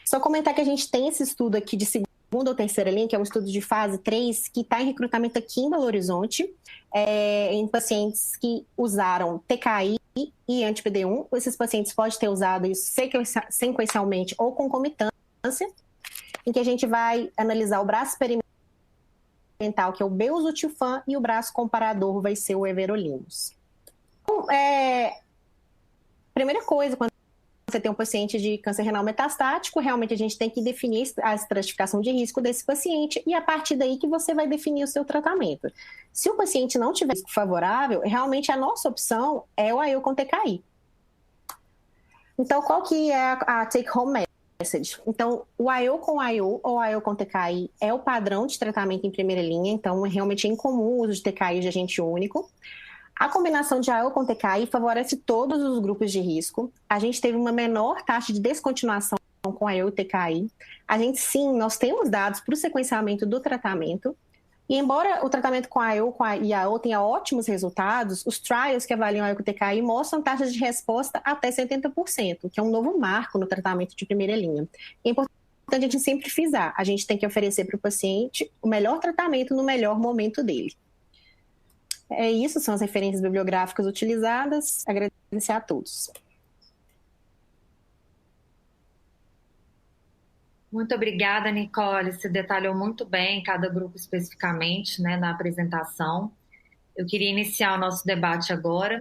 S6: Só comentar que a gente tem esse estudo aqui de segunda ou terceira linha, que é um estudo de fase 3, que está em recrutamento aqui em Belo Horizonte, em pacientes que usaram TKI e anti-PD1. Esses pacientes podem ter usado isso sequencialmente ou concomitância, em que a gente vai analisar o braço experimental, que é o belzutifan, e o braço comparador vai ser o everolimus. Então, primeira coisa, quando você tem um paciente de câncer renal metastático, realmente a gente tem que definir a estratificação de risco desse paciente e a partir daí que você vai definir o seu tratamento. Se o paciente não tiver risco favorável, realmente a nossa opção é o IO com TKI. Então, qual que é a take-home message? Então, o IO com IO ou IO com TKI é o padrão de tratamento em primeira linha, então realmente é incomum o uso de TKI de agente único. A combinação de IO com TKI favorece todos os grupos de risco. A gente teve uma menor taxa de descontinuação com IO e TKI. Nós temos dados para o sequenciamento do tratamento. E embora o tratamento com IO e IO tenha ótimos resultados, os trials que avaliam IO com TKI mostram taxas de resposta até 70%, que é um novo marco no tratamento de primeira linha. É importante a gente sempre frisar, a gente tem que oferecer para o paciente o melhor tratamento no melhor momento dele. É isso, são as referências bibliográficas utilizadas. Agradecer a todos.
S1: Muito obrigada, Nicole. Você detalhou muito bem cada grupo especificamente, né, na apresentação. Eu queria iniciar o nosso debate agora,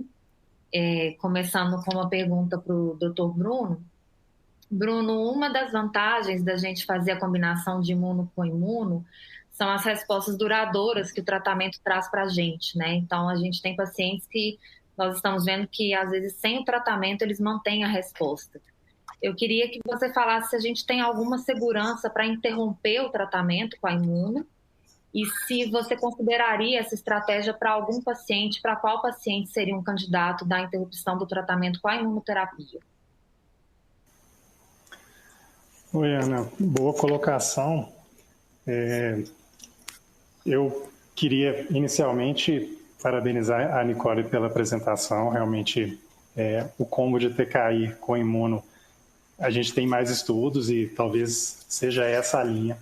S1: começando com uma pergunta para o Dr. Bruno. Bruno, uma das vantagens da gente fazer a combinação de imuno com imuno são as respostas duradouras que o tratamento traz para a gente, né? Então, a gente tem pacientes que nós estamos vendo que, às vezes, sem o tratamento, eles mantêm a resposta. Eu queria que você falasse se a gente tem alguma segurança para interromper o tratamento com a imuno e se você consideraria essa estratégia para algum paciente, para qual paciente seria um candidato da interrupção do tratamento com a imunoterapia.
S5: Oi, Ana. Boa colocação. Eu queria inicialmente parabenizar a Nicole pela apresentação. Realmente, o combo de TKI com imuno, a gente tem mais estudos e talvez seja essa a linha.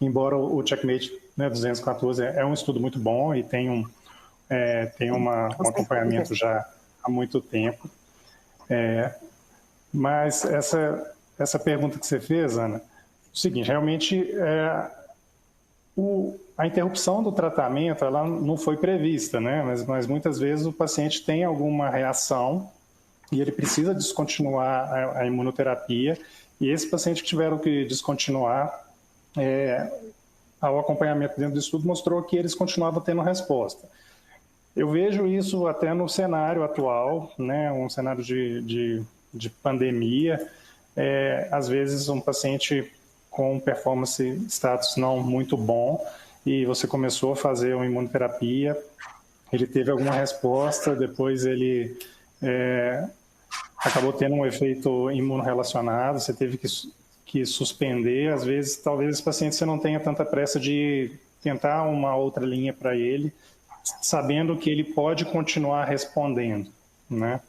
S5: Embora o Checkmate 214 é um estudo muito bom e tem um acompanhamento já há muito tempo. Mas essa pergunta que você fez, Ana, é o seguinte, realmente a interrupção do tratamento ela não foi prevista, né? Mas muitas vezes o paciente tem alguma reação e ele precisa descontinuar a imunoterapia, e esse paciente que tiveram que descontinuar, ao acompanhamento dentro do estudo mostrou que eles continuavam tendo resposta. Eu vejo isso até no cenário atual, né, um cenário de pandemia. Às vezes um paciente com performance status não muito bom e você começou a fazer uma imunoterapia, ele teve alguma resposta, depois ele acabou tendo um efeito imunorrelacionado, você teve que suspender. Às vezes, talvez esse paciente você não tenha tanta pressa de tentar uma outra linha para ele, sabendo que ele pode continuar respondendo, né?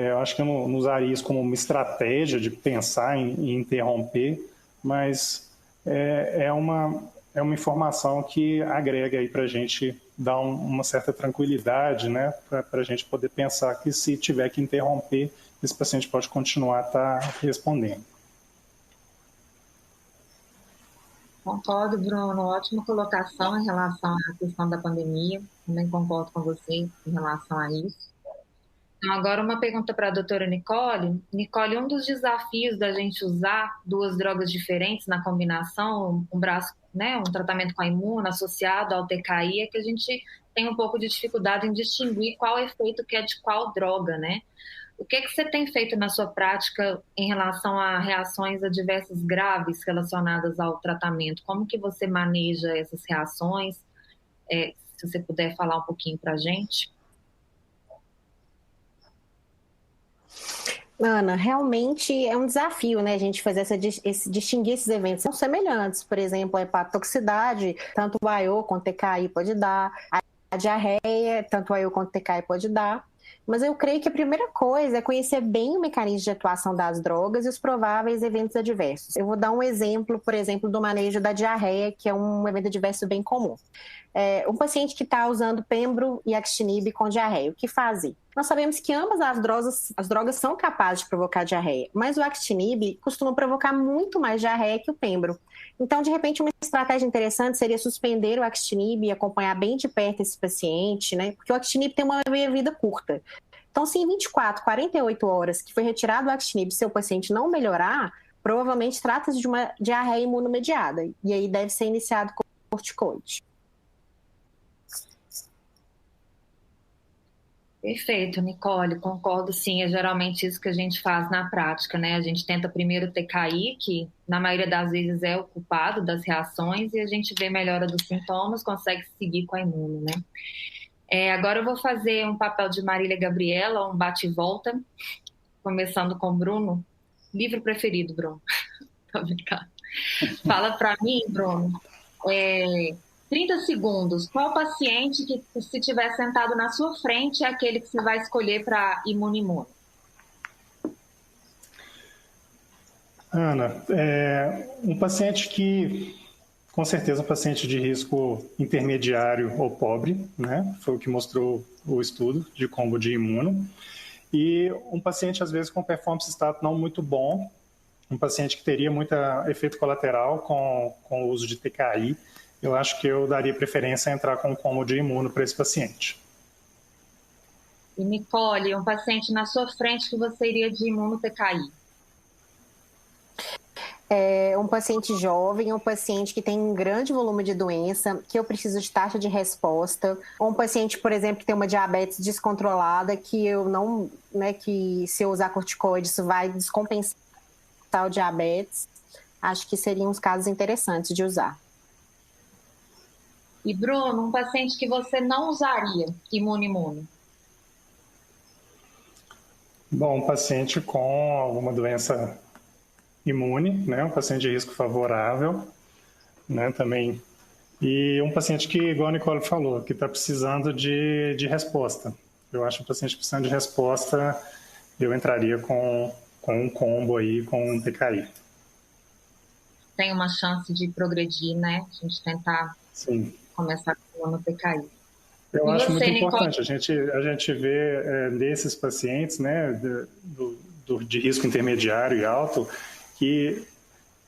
S5: Eu acho que eu não usaria isso como uma estratégia de pensar em interromper, mas é uma informação que agrega aí para a gente dar uma certa tranquilidade, né? Para a gente poder pensar que se tiver que interromper, esse paciente pode continuar respondendo.
S1: Concordo, Bruno. Ótima colocação em relação à questão da pandemia. Também concordo com você em relação a isso. Então, agora uma pergunta para a doutora Nicole. Nicole, um dos desafios da gente usar duas drogas diferentes na combinação, um tratamento com a imuno associado ao TKI, é que a gente tem um pouco de dificuldade em distinguir qual efeito que é de qual droga, né? O que você tem feito na sua prática em relação a reações adversas graves relacionadas ao tratamento? Como que você maneja essas reações? Se você puder falar um pouquinho para a gente.
S6: Ana, realmente é um desafio, né, a gente fazer distinguir esses eventos. São semelhantes, por exemplo, a hepatotoxicidade, tanto o AIO quanto o TKI pode dar, a diarreia, tanto o AIO quanto o TKI pode dar. Mas eu creio que a primeira coisa é conhecer bem o mecanismo de atuação das drogas e os prováveis eventos adversos. Eu vou dar um exemplo, por exemplo, do manejo da diarreia, que é um evento adverso bem comum. Um paciente que está usando Pembro e Actinib com diarreia, o que fazer? Nós sabemos que ambas as drogas são capazes de provocar diarreia, mas o Actinib costuma provocar muito mais diarreia que o Pembro. Então, de repente, uma estratégia interessante seria suspender o Actinib e acompanhar bem de perto esse paciente, né? Porque o Actinib tem uma meia-vida curta. Então, se em 24, 48 horas que foi retirado o Actinib, seu paciente não melhorar, provavelmente trata-se de uma diarreia imunomediada. E aí deve ser iniciado com corticoide.
S1: Perfeito, Nicole, concordo sim, é geralmente isso que a gente faz na prática, né? A gente tenta primeiro o TKI, que na maioria das vezes é o culpado das reações, e a gente vê melhora dos sintomas, consegue seguir com a imuno, né? Agora eu vou fazer um papel de Marília Gabriela, um bate e volta, começando com o Bruno. Livro preferido, Bruno? Tô brincando. Fala para mim, Bruno, 30 segundos. Qual paciente que, se estiver sentado na sua frente, é aquele que você vai escolher para imuno?
S5: Ana, um paciente que, com certeza, um paciente de risco intermediário ou pobre, né? Foi o que mostrou o estudo de combo de imuno. E um paciente, às vezes, com performance status não muito bom, um paciente que teria muito efeito colateral com o uso de TKI. Eu acho que eu daria preferência a entrar com um combo de imuno para esse paciente.
S1: E Nicole, um paciente na sua frente que você iria de imuno TKI?
S6: Um paciente jovem, um paciente que tem um grande volume de doença, que eu preciso de taxa de resposta, ou um paciente, por exemplo, que tem uma diabetes descontrolada, que eu não, né, que se eu usar corticoide, isso vai descompensar o diabetes. Acho que seriam uns casos interessantes de usar.
S1: E Bruno, um paciente que você não usaria imuno?
S5: Bom, um paciente com alguma doença imune, né, um paciente de risco favorável, né, também. E um paciente que, igual a Nicole falou, que está precisando de resposta. Eu acho que o paciente precisando de resposta, eu entraria com um combo aí, com um TKI.
S1: Tem uma chance de progredir, né? A gente tentar começar com o TKI.
S5: Eu acho muito importante. A gente vê desses pacientes, né, de risco intermediário e alto, que,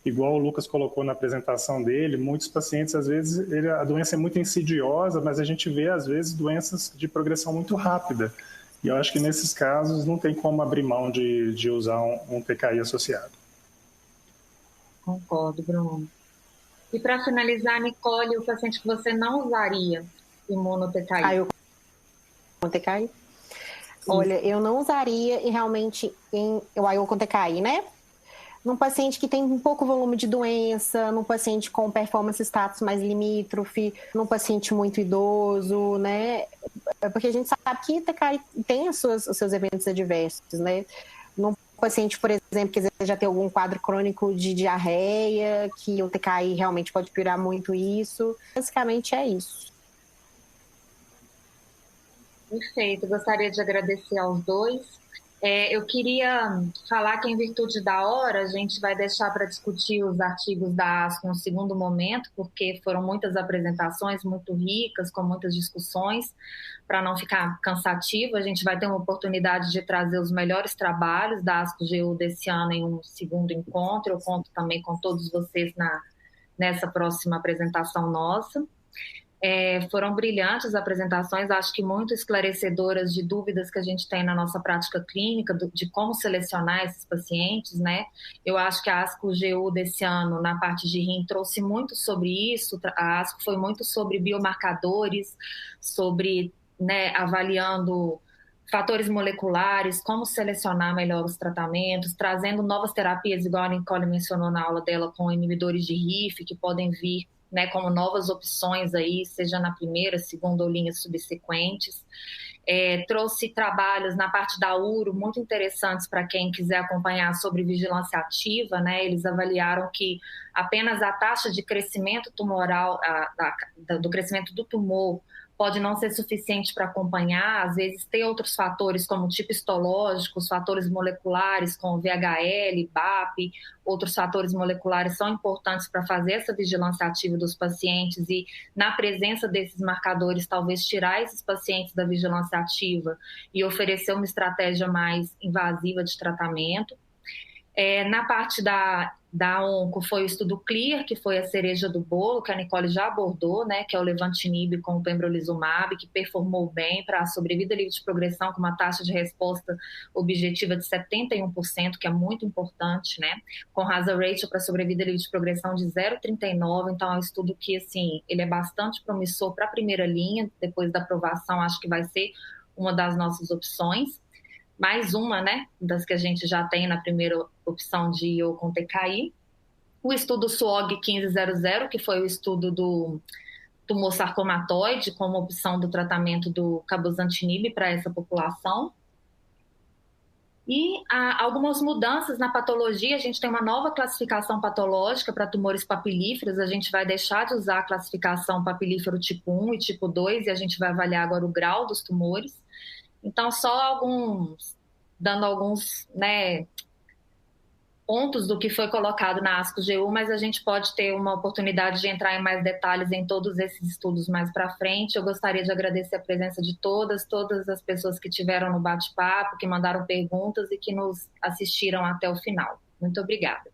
S5: igual o Lucas colocou na apresentação dele, muitos pacientes, às vezes, a doença é muito insidiosa, mas a gente vê, às vezes, doenças de progressão muito rápida. E eu acho que, nesses casos, não tem como abrir mão de usar um TKI associado.
S1: Concordo, Bruno. E, para finalizar, Nicole, o paciente que você não usaria imuno TKI?
S6: TKI? Olha, eu não usaria realmente o IO com TKI, né? Num paciente que tem um pouco volume de doença, num paciente com performance status mais limítrofe, num paciente muito idoso, né? Porque a gente sabe que TKI tem os seus eventos adversos, né? Num paciente, por exemplo, que já tem algum quadro crônico de diarreia, que o TKI realmente pode piorar muito isso. Basicamente é isso.
S1: Perfeito, gostaria de agradecer aos dois. Eu queria falar que, em virtude da hora, a gente vai deixar para discutir os artigos da ASCO no segundo momento, porque foram muitas apresentações muito ricas, com muitas discussões, para não ficar cansativo. A gente vai ter uma oportunidade de trazer os melhores trabalhos da ASCO-GU desse ano em um segundo encontro. Eu conto também com todos vocês nessa próxima apresentação nossa. Foram brilhantes as apresentações, acho que muito esclarecedoras de dúvidas que a gente tem na nossa prática clínica, de como selecionar esses pacientes, né? Eu acho que a ASCO-GU desse ano, na parte de rim, trouxe muito sobre isso. A ASCO foi muito sobre biomarcadores, sobre, né, avaliando fatores moleculares, como selecionar melhor os tratamentos, trazendo novas terapias, igual a Nicole mencionou na aula dela, com inibidores de RIF, que podem vir, né, como novas opções aí, seja na primeira, segunda ou linhas subsequentes. Trouxe trabalhos na parte da URO muito interessantes para quem quiser acompanhar sobre vigilância ativa, né? Eles avaliaram que apenas a taxa de crescimento tumoral, do crescimento do tumor, pode não ser suficiente para acompanhar, às vezes ter outros fatores como tipo histológico, fatores moleculares como VHL, BAP, outros fatores moleculares são importantes para fazer essa vigilância ativa dos pacientes e, na presença desses marcadores, talvez tirar esses pacientes da vigilância ativa e oferecer uma estratégia mais invasiva de tratamento. Na parte da onco foi o estudo CLEAR, que foi a cereja do bolo, que a Nicole já abordou, né, que é o levantinib com o pembrolizumab, que performou bem para a sobrevida livre de progressão com uma taxa de resposta objetiva de 71%, que é muito importante, né, com hazard ratio para sobrevida livre de progressão de 0,39, então é um estudo que, assim, ele é bastante promissor para a primeira linha, depois da aprovação acho que vai ser uma das nossas opções. Mais uma, né, das que a gente já tem na primeira opção de IO com TKI. O estudo SWOG 1500, que foi o estudo do tumor sarcomatoide como opção do tratamento do cabozantinib para essa população. E há algumas mudanças na patologia. A gente tem uma nova classificação patológica para tumores papilíferos. A gente vai deixar de usar a classificação papilífero tipo 1 e tipo 2 e a gente vai avaliar agora o grau dos tumores. Então, só dando alguns, né, pontos do que foi colocado na ASCO-GU, mas a gente pode ter uma oportunidade de entrar em mais detalhes em todos esses estudos mais para frente. Eu gostaria de agradecer a presença de todas as pessoas que tiveram no bate-papo, que mandaram perguntas e que nos assistiram até o final. Muito obrigada.